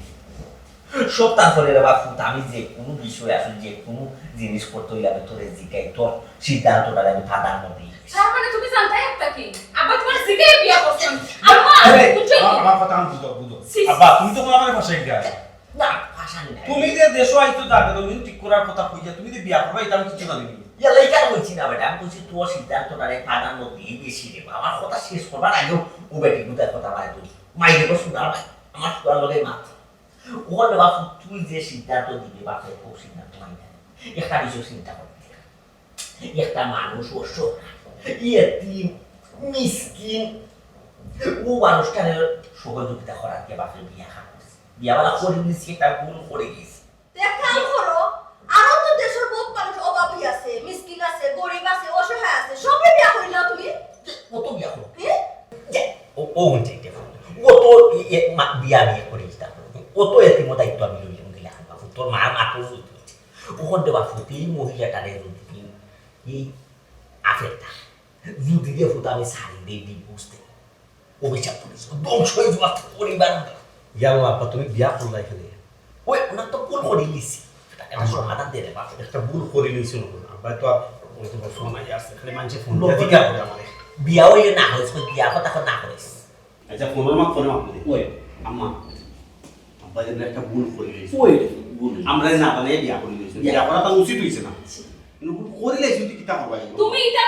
সব তারপরে রে বাপু আমি যে কোনো বিষয় আসলে যে কোনো জিনিস করতে হইলে আমি তোরে জিগাই তোর সিদ্ধান্তটা আমি ফাদার মধ্যে তার মানে তুমি জানতাই একটা কি আব্বা তোমার জিগে বিয়া করছেন আম্মা হুঁচুনি আমার কথা আমি বুঝো আব্বা তুমি তো আমার ভাষায় গিয়া না ভাষা নাই তুমি যে দেশো আইতো জায়গা তুমি ঠিক করার কথা কইয়া তুমি যে বিয়া করবা এটা আমি কিছু জানি না ইয়ালে কেন বলছি না বেটা আমি বলছি তোর সিদ্ধান্তটা রে ফাদার মধ্যে বেশি রে আমার কথা শেষ করবার আগেও ও বেটি দুটার কথা বাইরে তুই মাইরে বসু না ভাই আমার তোর লগে মাত্র ওখানে বাপু তুই যে সিদ্ধান্ত দিবি বাপের খুব সিদ্ধান্ত মাইনে একটা বিষয় চিন্তা করতে একটা মানুষ অসহায় ইয়েতিম মিসকিন ও মানুষটার সহযোগিতা করার কে বাপের বিয়া খাওয়াছে বিয়াওয়ালা করে নিয়েছি একটা ভুল করে গেছি দেখাল করো আরো তো দেশের বহুত মানুষ অভাবী আছে মিসকিন আছে গরিব আছে অসহায় আছে সবাই বিয়া করিলা তুমি কত বিয়া করো হ্যাঁ ও চাইতে ও তো বিয়া বিয়ে করে দিতে ও তো এতিম দায়িত্ব আমি লইলাম দিলে বাবু তোর মা মাত্র ওখান থেকে বাপু এই মহিলাটারে যদি এই আফেরটা যদি দিয়ে ফুটা আমি শাড়ি দিয়ে দিই বুঝতে অভিশাপ করেছি ধ্বংস হয়ে যাওয়া পরিবার ইয়ার আব্বা তুমি বিয়া করলা এখানে ওই ওনার তো ভুল করে নিছি একটা সমাধান দিয়ে দেবা একটা ভুল করে লইছিল আব্বা তো আর ওই তো ফোন আই আসছে খালি মানুষে ফোন লোকে দিকা করে আমারে বিয়া হইলে না হয়েছে বিয়া কথা না করেছে আচ্ছা ফোনের মাক ফোনে মাক ওই আম্মা আব্বা যেন একটা ভুল করে লইছে ওই ভুল আমরা না বানাই বিয়া করে লইছি বিয়া করা তো উচিত হইছে না কিন্তু ভুল করে লইছি তুই কিতা করবা তুমি এটা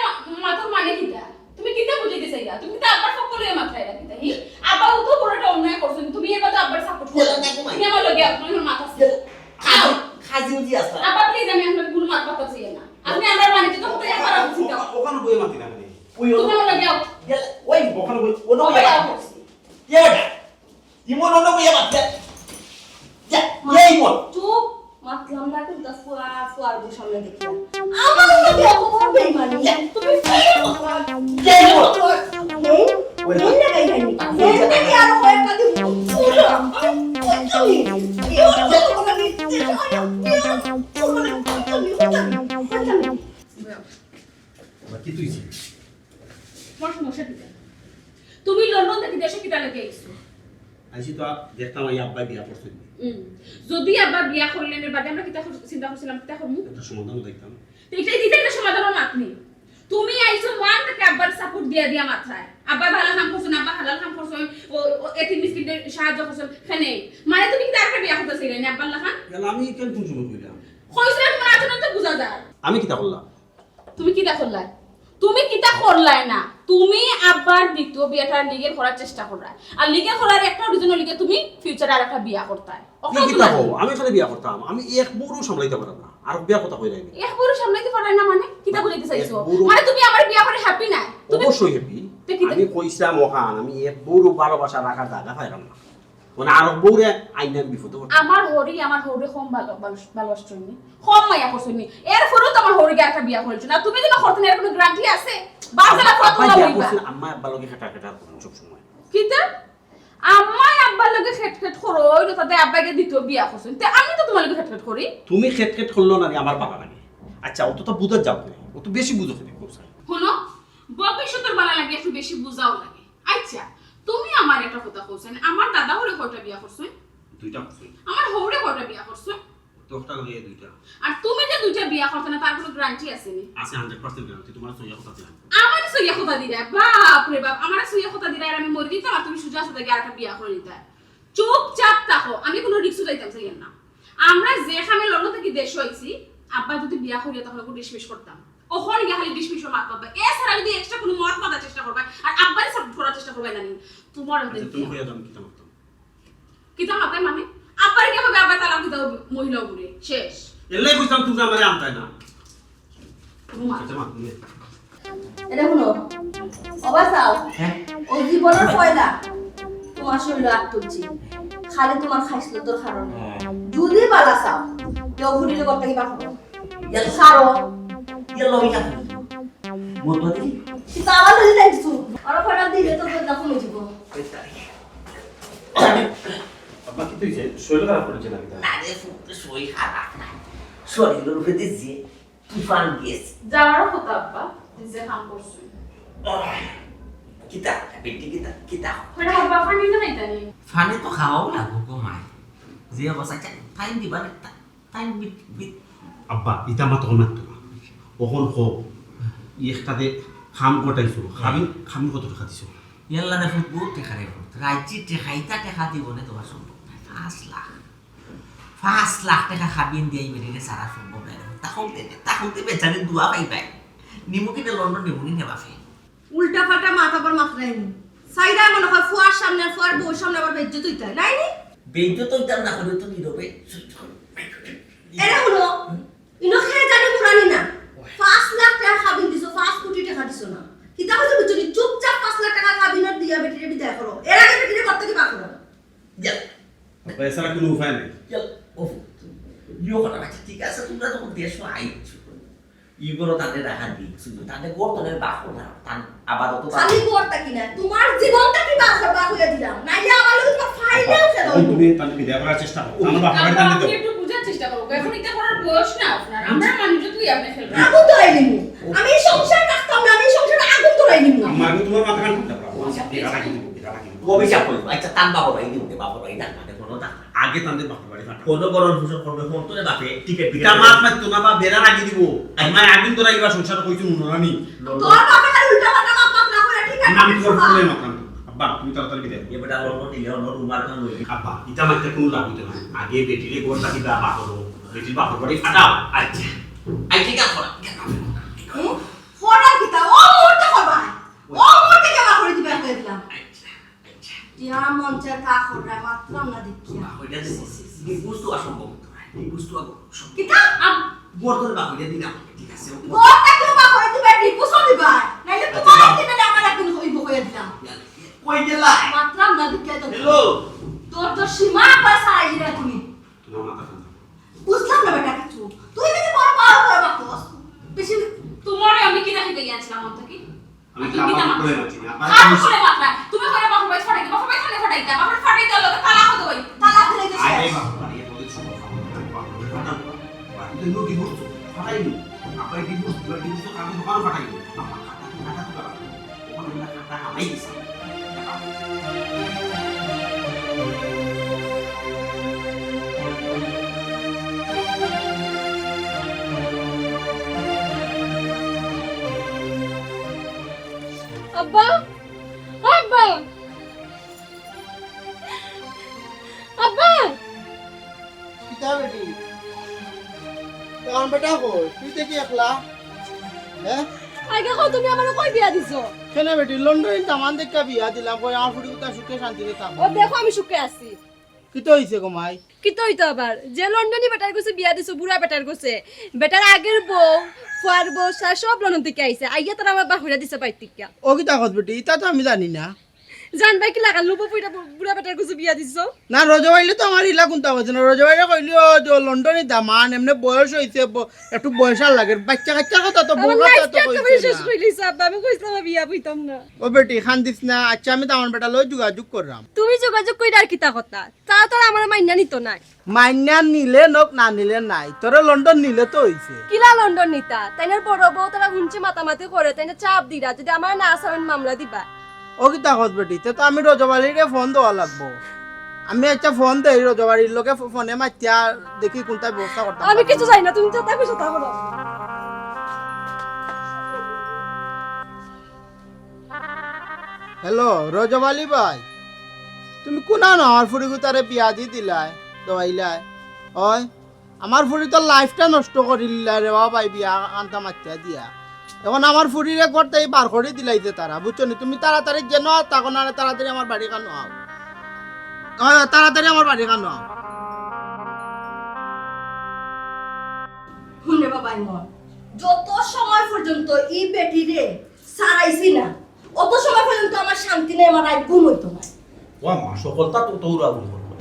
মাথার মানে কিটা তুমি কিটা বুঝাইতে চাইলা তুমি তো আব্বার সকলে মাথায় রাখিতা হি আব্বা তো বড়টা অন্যায় করছেন তুমি এবার তো আব্বার সাপোর্ট করো না তুমি আমার লগে আপনার মাথা খাজি উজি আসলা আব্বা প্লিজ আমি আপনার গুলো মার কথা চাই না আপনি আমার মানে তো তো একবার আপনি দাও ওখানে বই মাতি না মানে ওই তুমি আমার লগে আও ওই ওখানে বই ওনো বিয়া ইয়াটা ইমন ওনো বিয়া মাত্রা যা এই ইমন চুপ মাতলাম না কিন্তু ফুয়ার বউ সামনে দেখিয়া আমার লগে বিয়া করব বেইমানি তুমি এই ইমন ওই না গাই নাই এই আর হয় কাদি কি তুই তুমি লন্ডন থেকে দেশে কিটা লাগে আইছো আইছি তো দেখতাম এই আব্বা বিয়া করছে যদি আব্বা বিয়া করলেন এর বাদে আমরা কিটা চিন্তা করছিলাম কিটা করমু একটা সমাধান দেখতাম এইটাই দিতে একটা সমাধান মাতনি তুমি আইছো মান থেকে আব্বার সাপোর্ট দিয়া মাথায় আব্বা ভালো কাম করছেন আব্বা হালাল কাম করছেন ও এতিম মিসকিনদের সাহায্য করছেন খানে মানে তুমি কি তারকে বিয়া করতে চাইলে না আব্বা লাখান আমি কেন কোন সময় কইলাম কইছিলাম তোমার আচরণ তো বুঝা যায় আমি কিতা করলাম তুমি কিটা করলাই তুমি কিটা করলাই না তুমি আব্বার দ্বিতীয় বিয়াটা লিগেল করার চেষ্টা করা আর লিগেল করার একটা রিজনের লিগে তুমি ফিউচারে আরেকটা বিয়া করতে কি কিতা হও আমি খালি বিয়া করতাম আমি এক বড় সামলাইতে পারতাম না আর বিয়া কথা কইলাই নি এক বড় সামলাইতে পারে না মানে কিটা বলতে চাইছো মানে তুমি আমার বিয়া করে হ্যাপি না তুমি অবশ্যই হ্যাপি আমি কইছিলাম ওখান আমি এক বড় ভালোবাসা রাখার জায়গা পাইলাম না মানে আর বউরে আইনাম বিপদে আমার হরি কম ভালোবাসছনি কম মায়া করছনি এরপরও তো আমার হরিকে একটা বিয়া করেছ না তুমি যেন করতে এর কোনো গ্যারান্টি আছে বাজালা কত লাগবে আম্মা আব্বা লগে খাটা খাটা করুন সব সময় কিতা আম্মা আব্বার লগে খেট করো ওই তাতে আব্বাকে দ্বিতীয় বিয়া করছেন তে আমি তো তোমার লগে খেট করি তুমি খেট করলো না আমার বাবা লাগে আচ্ছা অত তো বুঝা যাও না অত বেশি বুঝো খেতে কোসাই শুনো ভবিষ্যতের বালা লাগে একটু বেশি বুঝাও লাগে আচ্ছা তুমি আমার একটা কথা কইছেন আমার দাদা হরে কয়টা বিয়া করছেন দুইটা কইছি আমার হরে কয়টা বিয়া করছেন তোরটা লইয়া দুইটা আর তুমি যে দুইটা বিয়া করতে না তার কোনো গ্যারান্টি আছে নি আছে 100% গ্যারান্টি তোমার সইয়া কথা দিলাম আমার সইয়া কথা দিরা বাপ রে বাপ আমার সইয়া কথা দিরা আর আমি মরে দিতাম আর তুমি সুজা সাথে আরেকটা বিয়া করে দিতা চুপচাপ থাকো আমি কোনো রিস্ক যাইতাম চাই না আমরা যে খামে লন্ডন থেকে দেশ হইছি আব্বা যদি বিয়া করিয়া তাহলে কোনো ডিসমিস করতাম ওখানে গিয়ে খালি ডিসমিসও মাত পাবে এছাড়া যদি এক্সট্রা কোনো মত মাতার চেষ্টা করবে আর আব্বারই সাপোর্ট করার চেষ্টা করবে না তোমার তুমি কইয়া দাম কিতা করতাম কিতা হবে মানে আব্বার কি হবে আব্বা তালাক দিতে হবে মহিলা উপরে শেষ এলাই কইতাম তুমি আমারে আমতাই না তোমার আচ্ছা মা তুমি এটা শুনো অবাসাও ও জীবনের পয়লা তোমার শরীর আত্মজি খালি তোমার খাইছিল তোর কারণে যদি বালা চাও কেউ ফুটিলে করতে কিবা খাবো সারো ইয়েলো ইটা মতো দি কিন্তু আমার যদি দেখছো আর ফটা দিলে তো না কমে যাব আব্বা কি তুই শরীর খারাপ করেছে নাকি না রে ফুটে সই খারাপ না শরীরের উপরে দিছি তুফান গেছে যাওয়ার কথা আব্বা যে কাম করছো কিতা বেটি কিতা মানে আব্বা পানি না নাইতানি ফানে তো খাওয়াও লাগবো গো মাই যে অবস্থা টাইম দিবা না টাইম বিট আব্বা ইটা মা তখন মাত্র না ওখন হোক একটাতে খাম কটাইছো খামি কত টাকা দিছো ইয়াল্লা না ফুট বহুত টেকা রে ফুট রাইজি টেকাইতা টেকা দিব না তোমার সম্ভব না 5 লাখ টাকা খাবিন দিয়ে মেরে সারা সম্ভব না তখন বেচারে দুয়া পাইবাই নিমুকিনে লন্ডন নিমুকি নেবা ফে উল্টা পাল্টা মাথা পর মাথায় নি সাইডা মনে হয় ফুয়ার সামনে ফুয়ার বউ সামনে আবার বেজ্জত হইতা নাই নি বেইতো তো ইতার না করে তো নীরবে এরা হলো কিন্তু খেয়ে জানি মুরানি না 5 লাখ টাকা খাবিন দিছো 5 কোটি টাকা দিছো না কিতা হইছে বুঝছো চুপচাপ 5 লাখ টাকা খাবিনত দিয়া বেটিরে বিদায় করো এর আগে বেটিরে করতে কি বা করো ইয়াল এছাড়া কোনো উপায় নেই ইয়াল ওফ ইও কথা আছে ঠিক আছে তোমরা তো দেশ আইছো ইগোর তাদের রাখা দিচ্ছি তাদের বর্তমানের বাকো না তান আপাতত খালি করতে কি না তোমার জীবনটা কি বাসা হইয়া দিলাম নাইলে আমার লগে তোমার ফাইনাল ফেলো তুমি তাহলে বিদায় করার চেষ্টা করো আমার বাপ বাড়ি টান দিতে একটু বুঝার চেষ্টা করো এখন এটা করার বয়স না আপনার আমরা মানুষ তুই আপনি ফেলবেন আগুন ধরাই নিমু আমি এই সংসার রাখতাম না আমি এই সংসারে আগুন ধরাই নিমু আমার তোমার মাথা কান করতে পারো এটা রাখি দিব এটা রাখি দিব অভিশাপ করব আচ্ছা তান বাবা ভাই দিও বাবা ভাই না মানে কোনো না আগে তাদের বাপ বাড়ি ফাটা কোনো বড় ফুসর করবে ফোন তো বাপে টিকেট এটা মাত মাত তো না বা বেরা রাখি দিব আমার আগুন তো রাখিবা সংসার কইছো নুরানি তোর বাবা খালি উল্টা পাল্টা মাত না করে ঠিক আছে আমি তোর ফুলে মাথান আব্বা তুমি তাড়াতাড়ি বিদায় করো। এবারে লন্ডন নিলে অন্য রুমার কান লই আব্বা এটা মাইতে কোনো লাভ হইতো না আগে বেটিরে গোড়টা দিবা বাপরো বেটির বাপর বাড়ি ফাটাও আচ্ছা আই ঠিক আছে ফোড়া কিতা ও মুহূর্তে করবা ও মুহূর্তে কেবা করে দিবা কই দিলাম ইয়া মঞ্চে কা করে মাত্র না দেখিয়া ওইটা এই বস্তু অসম্ভব এই বস্তু কিতা গোর করে বাপ এটা দিলাম ঠিক আছে গোটা কেউ বা করে দিবা ডিপোসো দিবা নাইলে তোমার দিবে না আমার একদিন হইব হইয়া দিলাম কই গেলা মাত্র না দেখিয়া তো হ্যালো তোর সীমা পাস আইরা তুমি তোমার মাথা কান বুঝলাম না বেটা কিছু তুই যদি বড় বড় করে বাকস বেশি তোমার আমি কি রাখি গিয়েছিলাম অন্ত কি আমি তো আমার করে রাখছি না আব্বা খারাপ করে মাত্রা তুমি করে বাপু ভাই ফাটাই বাপু ভাই খালি ফাটাই দাও বাপু ফাটাই দাও লগে তালা হতো ভাই তালা ফেলে দিছে আই বাপ বাড়ি বলে ছোট বাপ ফাটাও বাড়ি তো নদী বলছো ফাটাই নি আপনি ডিভোর্স কাগজ দোকান ফাটাই আমার কাটা তো করা ওখানে না কাটা হামাই দিছে আব্বা আব্বা আব্বা কিতা বেটি তখন বেটা কই তুই দেখি একলা হ্যাঁ আগে কও তুমি আমারে কই বিয়া দিছো কেন বেটি লন্ডনে তামান দেখা বিয়া দিলাম কই আমার ফুটি কথা সুখে শান্তিতে থাকো ও দেখো আমি সুখে আছি কি তো হইছে গো মাই কি তো হইতো আবার যে লন্ডনি বেটার কাছে বিয়া দিছো বুড়া বেটার কাছে বেটার আগের বউ ফুয়ার বউ সব লন্ডন থেকে আইছে আইয়া তারা আমার বাহুরা দিছে বাইতিকা ও কিতা কত বেটি ইতা তো আমি জানি না জানবাই কি লাগা লুবো পুইটা বুড়া বেটার কাছে বিয়া দিছো না রজবাইলে তো আমার ইলা কোনটা হচ্ছে না রজবাইলে কইলি ও যে লন্ডনে দামান এমনি বয়স হইছে একটু বয়সার লাগে বাচ্চা কাচ্চার কথা তো বউ কথা তো কইছে শেষ কইলিস আব্বা আমি কইছিলাম বিয়া বইতাম না ও বেটি খান দিস না আচ্ছা আমি তামান বেটা লই যোগাযোগ করলাম তুমি যোগাযোগ কইরা আর কিতা কথা তা তোর আমার মাইনা নিত না মাইনা নিলে নক না নিলে নাই তোরে লন্ডন নিলে তো হইছে কিলা লন্ডন নিতা তাইনার বড় বউ তারা হুনছে মাতামাতি করে তাইনা চাপ দিরা যদি আমার না আসামেন মামলা দিবা ও কিতা কত বেটি তো আমি রজবালিরে ফোন দেওয়া লাগবো আমি একটা ফোন দেই রজবাড়ির লোকে ফোনে মাতিয়া দেখি কোনটা ব্যবস্থা করতে আমি কিছু জানি না তুমি যা কইছো তা বলো হ্যালো রজবালি ভাই তুমি কোনা না আমার ফুরি গুতারে বিয়া দি দিলাই দবাইলাই ওই আমার ফুরি তো লাইফটা নষ্ট করিলা রে ভাই বিয়া আনতা মাতিয়া দিয়া এখন আমার ফুরিরে করতে বার করে দিলাইতে তারা বুঝছো নি তুমি তাড়াতাড়ি যেন তখন আর তাড়াতাড়ি আমার বাড়ি কানো আও তাড়াতাড়ি আমার বাড়ি কানো আও হুনে বাবা ইমন যত সময় পর্যন্ত ই বেটি রে সারাইছি না অত সময় পর্যন্ত আমার শান্তি নেই আমার রাত ঘুম হইতো না ও মা সকলটা তো উড়াউড়ি করবো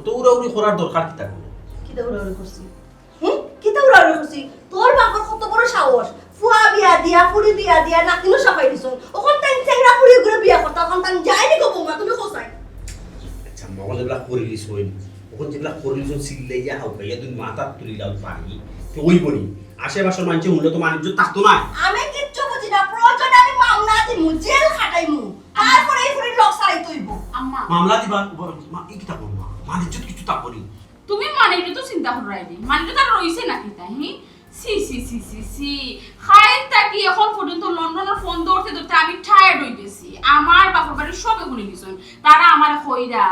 তো উড়াউড়ি করার দরকার কি থাকবে কি দৌড়াউড়ি করছি কি দৌড়াউড়ি করছি তোর বাবার কত বড় সাহস ফুয়া বিয়া দিয়া ফুড়ি বিয়া দিয়া নাকিনো সাফাই দিছ ওখান তাই চেংরা ফুড়ি করে বিয়া করতা ওখান তাই যায়নি গো বৌমা তুমি কোথায় আচ্ছা মগল এগুলা করিলিস হইল ওখান যেগুলা করিলিস সিল্লাইয়া হাউকাইয়া তুই মাথা তুলিলাম পারি তো ওই বলি আশেপাশের মানুষের মূল্য তো মানুষ থাকতো না আমি কিচ্ছু বুঝি না প্রয়োজনে আমি মামলা দিমু জেল খাটাইমু তারপরে এই ফুড়ির লোক সারাই তৈব আম্মা মামলা দিবা এই কিতা করবো মানুষ কিছু থাকবো তুমি মানে তো চিন্তা করাইনি মানে তো তার রইছে নাকি তাই সি সি সি সি সি খায়ের তাকি এখন পর্যন্ত লন্ডনের ফোন ধরতে ধরতে আমি টায়ার্ড হয়ে গেছি আমার বাপের বাড়ির সবে শুনে গেছেন তারা আমার কইরা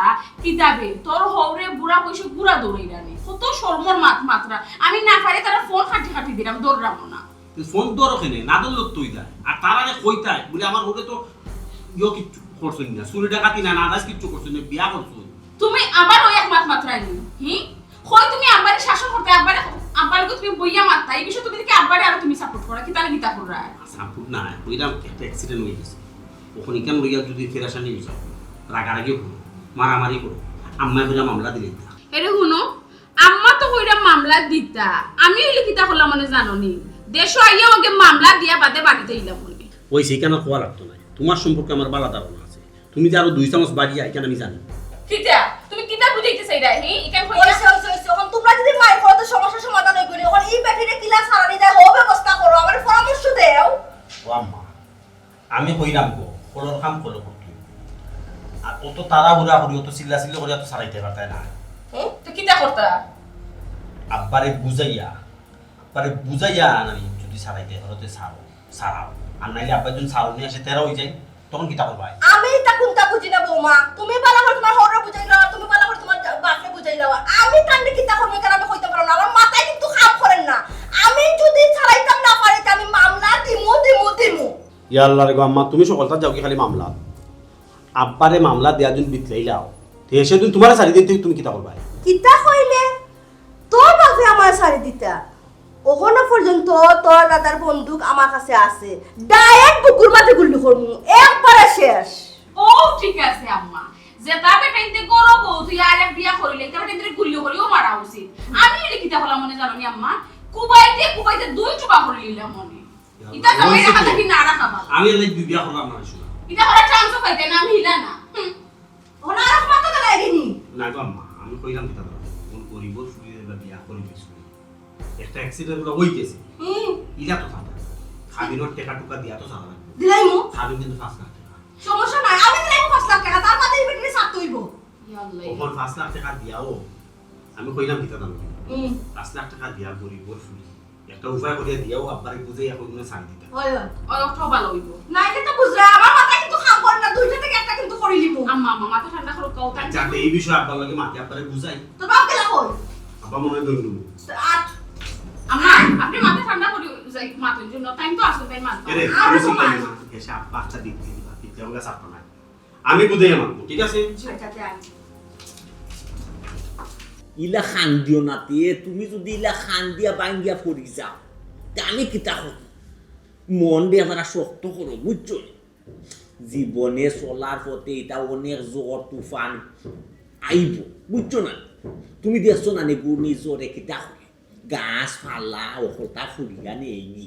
কিতাবে তোর হৌরে বুড়া পয়সা বুড়া দৌড়াইরা নে কত শর্মর মাত্রা আমি না পারে তারা ফোন খাটি দিলাম দৌড়াম না ফোন ধরো কেনে না ধরলো তুই যা আর তারা যে কইতাই বলে আমার ওরে তো কিচ্ছু করছেন না চুরি ডাকাতি না নাদাস কিচ্ছু করছেন না বিয়া করছো তুমি আবার ওই এক মাত্রাই নি কই তুমি আমারে শাসন করতে একবারে আব্বার তো তুমি বইয়া মারতা এই বিষয়ে তুমি দেখি আব্বারে আর তুমি সাপোর্ট করা কি তাহলে গীতা কররা সাপোর্ট না ওইটা একটা অ্যাক্সিডেন্ট হয়ে গেছে ওখানে কেন লইয়া যদি ফেরাসানি হয়ে যাও রাগারাগি করো মারামারি করো আম্মা বলে মামলা দিলে এরে শুনো আম্মা তো কইরা মামলা দিতা আমি হইলে কিতা করলাম মানে জানোনি দেশো আইয়া ওকে মামলা দিয়া বাদে বাড়িতে ইলাম বলি ওই সেইখানে খোয়া লাগতো না তোমার সম্পর্কে আমার বালা ধারণা আছে তুমি যে আরো 2 চামচ বাড়ি এখানে আমি জানি কিতা তুমি কিতা বুঝাইতে চাইরা হে ইকান কইরা ওইসে এখন তোমরা যদি মাই করো তো সমস্যা সমাধান হইব না এখন এই ব্যাটারিটা কিলা সারানি দেয় ও ব্যবস্থা করো আমার পরামর্শ দেও ও আম্মা আমি কইরাম গো কলর কাম কলো করতে আর অত তাড়াহুড়া করি অত চিল্লা করে এত সারাইতে পারতাই না তো কিতা করতা আব্বারে বুঝাইয়া আনানি যদি সারাইতে হরতে সারাও আর নাইলে আব্বা যখন সারো নিয়ে আসে তেরা হয়ে যায় তখন কিতা করবা আমি তা কোনটা বুঝি না বৌমা তুমি বালা করে তোমার হরর বুঝাইলা আর তুমি বালা করে তোমার বাপকে বুঝাইলা আমি কান্ডে কিতা করব কেন আমি কইতে পারব না আমার মাথায় কিন্তু কাম করেন না আমি যদি ছাড়াইতাম না পারিতে আমি মামলা দিমু ইয়া আল্লাহ রে গো আম্মা তুমি সকলটা যাও কি খালি মামলা আব্বারে মামলা দেয়া যদি বিতলাইলাও তে সেদিন তোমার সারি দিতে তুমি কিতা করবা কিতা কইলে তোর বাপে আমার শাড়ি দিতা ওখানে পর্যন্ত তোর দাদার বন্দুক আমার কাছে আছে ডাইরেক্ট বুকুর মাঝে গুলি করমু একবারে শেষ ও ঠিক আছে আম্মা যে তাবে টাইতে করো বউ তুই আর এক বিয়া করিলে তাবে টাইতে গুলিও করিও মারা উচিত আমি হইলে কিতা করলাম মনে জানোনি আম্মা কুবাইতে দুই চুবা করে নিলাম মনে ইতা জামাই রাখা কি না রাখা ভালো আমি এলাই বিয়া করলাম না শুনা ইতা করা চান্স পাইতে না আমি হিলা না ওনা আর মাথা লাগেনি না গো আম্মা আমি কইলাম কিতা কোন গরিব ফুলিয়ে বিয়া করি কিছু একটা অ্যাক্সিডেন্ট হলো হই গেছে ইলা তো কথা খাবিনোর টাকা টুকা দিয়া তো সারা দিলাইমু খাবিন কিন্তু 5 লাখ টাকা সমস্যা নাই আমি দিলাইমু 5 লাখ টাকা তার মাথায় বেটে সাত হইব ইয়া আল্লাহ ওপর 5 লাখ টাকা দিয়াও আমি কইলাম কিতা দাম 5 লাখ টাকা দিয়া গরিব ফুলি একটা উপায় করে দিয়াও আব্বারে বুঝাই এখন না সারি দিতা হয় ওই অর্থ ভালো হইব না এটা তো বুঝরা আমার মাথায় কিন্তু কাম করে না দুইটা থেকে একটা কিন্তু করে লিমু আম্মা মাথা ঠান্ডা করো কাও তাই যাতে এই বিষয়ে আব্বার লাগে মাকে আব্বারে বুঝাই তোর বাপ কেলা কই আব্বা মনে হয় দৌড় আট আম্মা আপনি মাথা ঠান্ডা করি যাই মাথার জন্য টাইম তো আসবে তাই মাথা এরে আমি চিন্তা করি না এসে বাচ্চা দিতে দিবা পিজ্জাগুলো সাফা না আমি বুঝাই আমার ঠিক আছে ইলা খান দিও নাতে তুমি যদি ইলা খান দিয়া বাঙ্গিয়া পড়ি যাও তা আমি কিতা করি মন দিয়ে তারা শক্ত করো বুঝছো জীবনে চলার পথে এটা অনেক জ্বর তুফান আইব বুঝছো না তুমি দেখছো না নে গুড়ি জ্বরে কিতা করে গাছ ফালা ওখতা ফুরিয়া নেই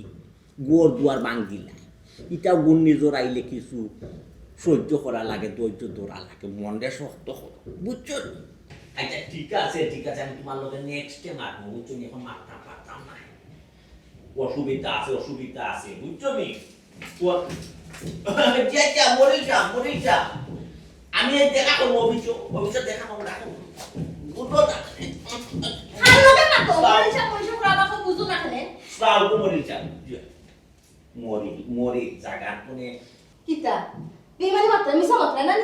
গোর দুয়ার বাঙ্গিলা এটা গুড়ি জ্বর আইলে কিছু সহ্য করা লাগে ধৈর্য ধরা লাগে মনটা শক্ত করো বুঝছো আচ্ছা ঠিক আছে আমি তোমার লোকের নেক্সটে মারবো বুঝছো এখন মারতাম না অসুবিধা আছে বুঝছো নি মরে যা আমি দেখা করবো ভবিষ্যৎ দেখা করবো রাখো বুঝলো না খান লগে না তো মরিচা পুরা বাবা বুঝু না খেলে সাউকো মরি জায়গা কোনে কিতা বেমানি মাত্রা মিছা মাত্রা না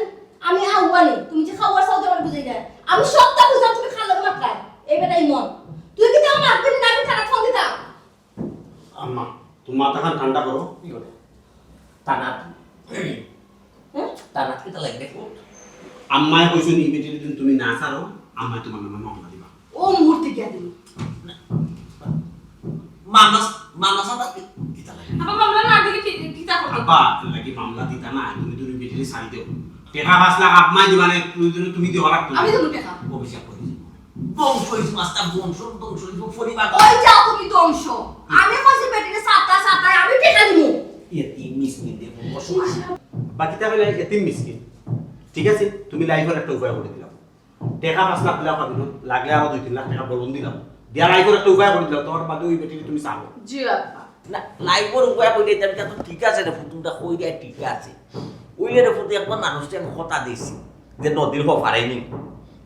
আমি আউয়ানি তুমি যে খাওয়ার সাথে আমার বুঝাই না আমি সবটা বুঝাম তুমি খান লগে মাত্রা এই বেটা ইমন তুই কি তাও মারবি না আমি টাকা ফোন দিতা আম্মা তুমি মাথাখান ঠান্ডা করো কি করে টানা কিতা লাগবে আম্মায় কইছো নি বেটি দিন তুমি না ছাড়ো আম্মায় তোমার নামে মামলা দিবা ও মুহূর্তে গিয়া দিল মামা সাদা কিতা লাগবে আপা মামলা না দিলে কিতা করতে আব্বা লাগি মামলা দিতা না তুমি বেটিরে ছাড়ি দেও টাকা 5 লাখ আম্মায় দিবা না তুমি দিও লাগতো আমি তো টাকা অভিশাপ করি বংশ ইজ মাস্টার বংশ পরিবার ওই যাও তুমি ধ্বংস আমি কইছি বেটিরে সাতা আমি টাকা দিমু এতি মিসকিন দেব বসো বাকি টাকা লাগে এতিম মিসকিন ঠিক আছে তুমি লাইফের একটা উপায় করে দিলাম টাকা 5 লাখ দিলাম পাবিনো লাগলে আরো 2-3 লাখ টাকা বলুন দিলাম দিয়া লাইফের একটা উপায় করে দিলাম তোমার বাদে ওই বেটিরে তুমি চাও জি আপা না লাইফের উপায় কইলে এটা তো ঠিক আছে রে ফুটুমটা কই দেয় ঠিক আছে ওইলে রে ফুটু একবার মানুষকে আমি কথা দিছি যে নদীর হপারেনি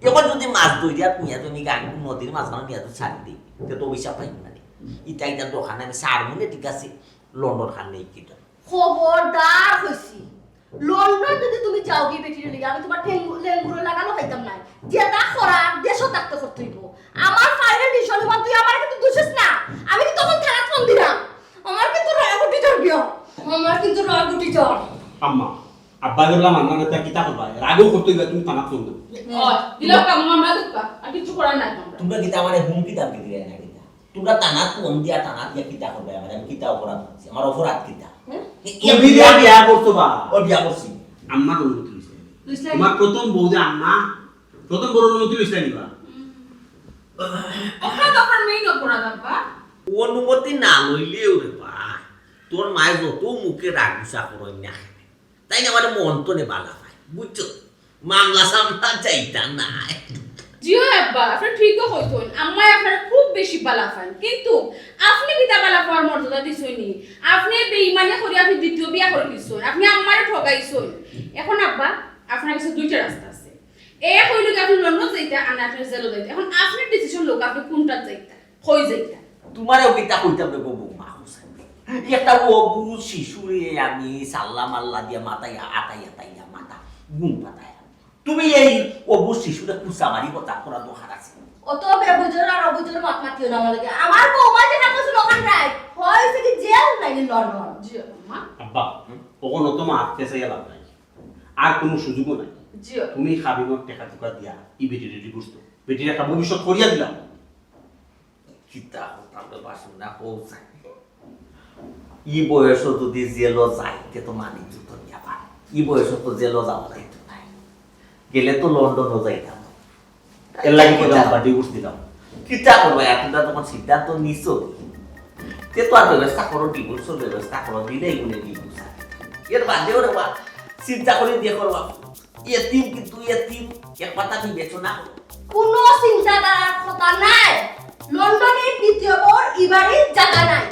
এখন যদি মাছ ধই দিয়া কুইয়া তুমি গান নদীর মাঝখানে দিয়া তো ছাড়ি দিই তো অভিশাপ পাই না ইটা দোকানে আমি সারমুনে ঠিক আছে লন্ডন খান নেই কিটা খবরদার হইছি লন্ডন যদি তুমি যাও কি বেটিরে লাগি আমি তোমার লেঙ্গুরো লাগানো খাইতাম না যেটা করা দেশও থাকতে করতে হইব আমার ফাইনাল ডিসিশন মান তুই আমার কিন্তু দুছিস না আমি কি তখন থানা ফোন দিলাম আমার কিন্তু রয়গুটি জ্বর গিয়া আমার কিন্তু রয়গুটি জ্বর আম্মা আব্বা গেলাম আন্না না কিতা করবা রাগও করতে গেলে তুমি থানা ফোন দাও দিলাও কাম মামলা দিবা আর কিছু করার নাই তোমরা তোমরা কিতা আমারে হুমকি দাম দিলে না কিতা তোমরা টানা কোন দিয়া টানা দিয়া কিতা করবে আমার আমি কিতা অপরাধ করছি আমার অপরাধ কিতা তুমি বিয়া করছো বা ও বিয়া করছি আম্মার অনুমতি লইছে তোমার প্রথম বউ যে আম্মা প্রথম বড় অনুমতি লইছে নিবা ওখানে তো আপনার মেইন অপরাধ আব্বা অনুমতি না লইলেও রে বা তোর মায়ের যত মুখে রাগ গুসা করো না তাই না আমার মন তো নে বালা পায় বুঝছো মামলা সামলা চাইতা না জিও আব্বা আপনি ঠিকই কইছেন আম্মা আপনার খুব বেশি বালা ফান কিন্তু আপনি কিতা বালা পাওয়ার মর্যাদা দিছনি আপনি বেঈমানি করে আপনি দ্বিতীয় বিয়া করে দিছন আপনি আম্মারে ঠগাইছন এখন আব্বা আপনার কাছে দুইটা রাস্তা আছে এক হইল কি আপনি লন্ডন যাইতা আর আপনি জেলে যাইতা এখন আপনার ডিসিশন লোক আপনি কোনটা যাইতা কই যাইতা তোমারও কিতা কইতাম রে বউ মা হোসেন একটা অবু শিশুরে আমি সাল্লাম আল্লাহ দিয়া মাথায় আতাইয়া মাথা গুম পাতায় তুমি এই অবু শিশুরে কুসা মারি কথা করা দরকার আছে অত বেবুজোর আর অবুজোর মাত মাতিও না লাগে আমার বৌমা যেটা কইছিল ওখান রাই হইছে কি জেল নাইলে লন্ডন জিও আম্মা আব্বা ওখানে তোমার পেছাই লাভ নাই আর কোনো সুযোগও নাই জিও তুমি খাবিনোর টাকা টুকা দিয়া ই বেটি রেডি করছো বেটির একটা ভবিষ্যৎ করিয়া দিলাম কিতা হতাম বাসন না পৌঁছায় ই বয়স যদি জেল যাইতে তো মানি যুদ্ধ দিয়া পারে ই বয়স তো জেল যাওয়া যাইতে নাই গেলে তো লন্ডনও যাইতাম এর লাগি কথা আব্বা ডিভোর্স দিলাম কিতা করবো এতটা তোমার সিদ্ধান্ত নিছো তে তো আর ব্যবস্থা করো ডিভোর্সের ব্যবস্থা করো দিলেই গুনে ডিভোর্স এর বাদেও রে বা চিন্তা করে দিয়ে করবা এতিম কিন্তু এতিম এক কথা বিবেচনা করো কোনো চিন্তাধারার কথা নাই লন্ডনের দ্বিতীয় বর এবারে জায়গা নাই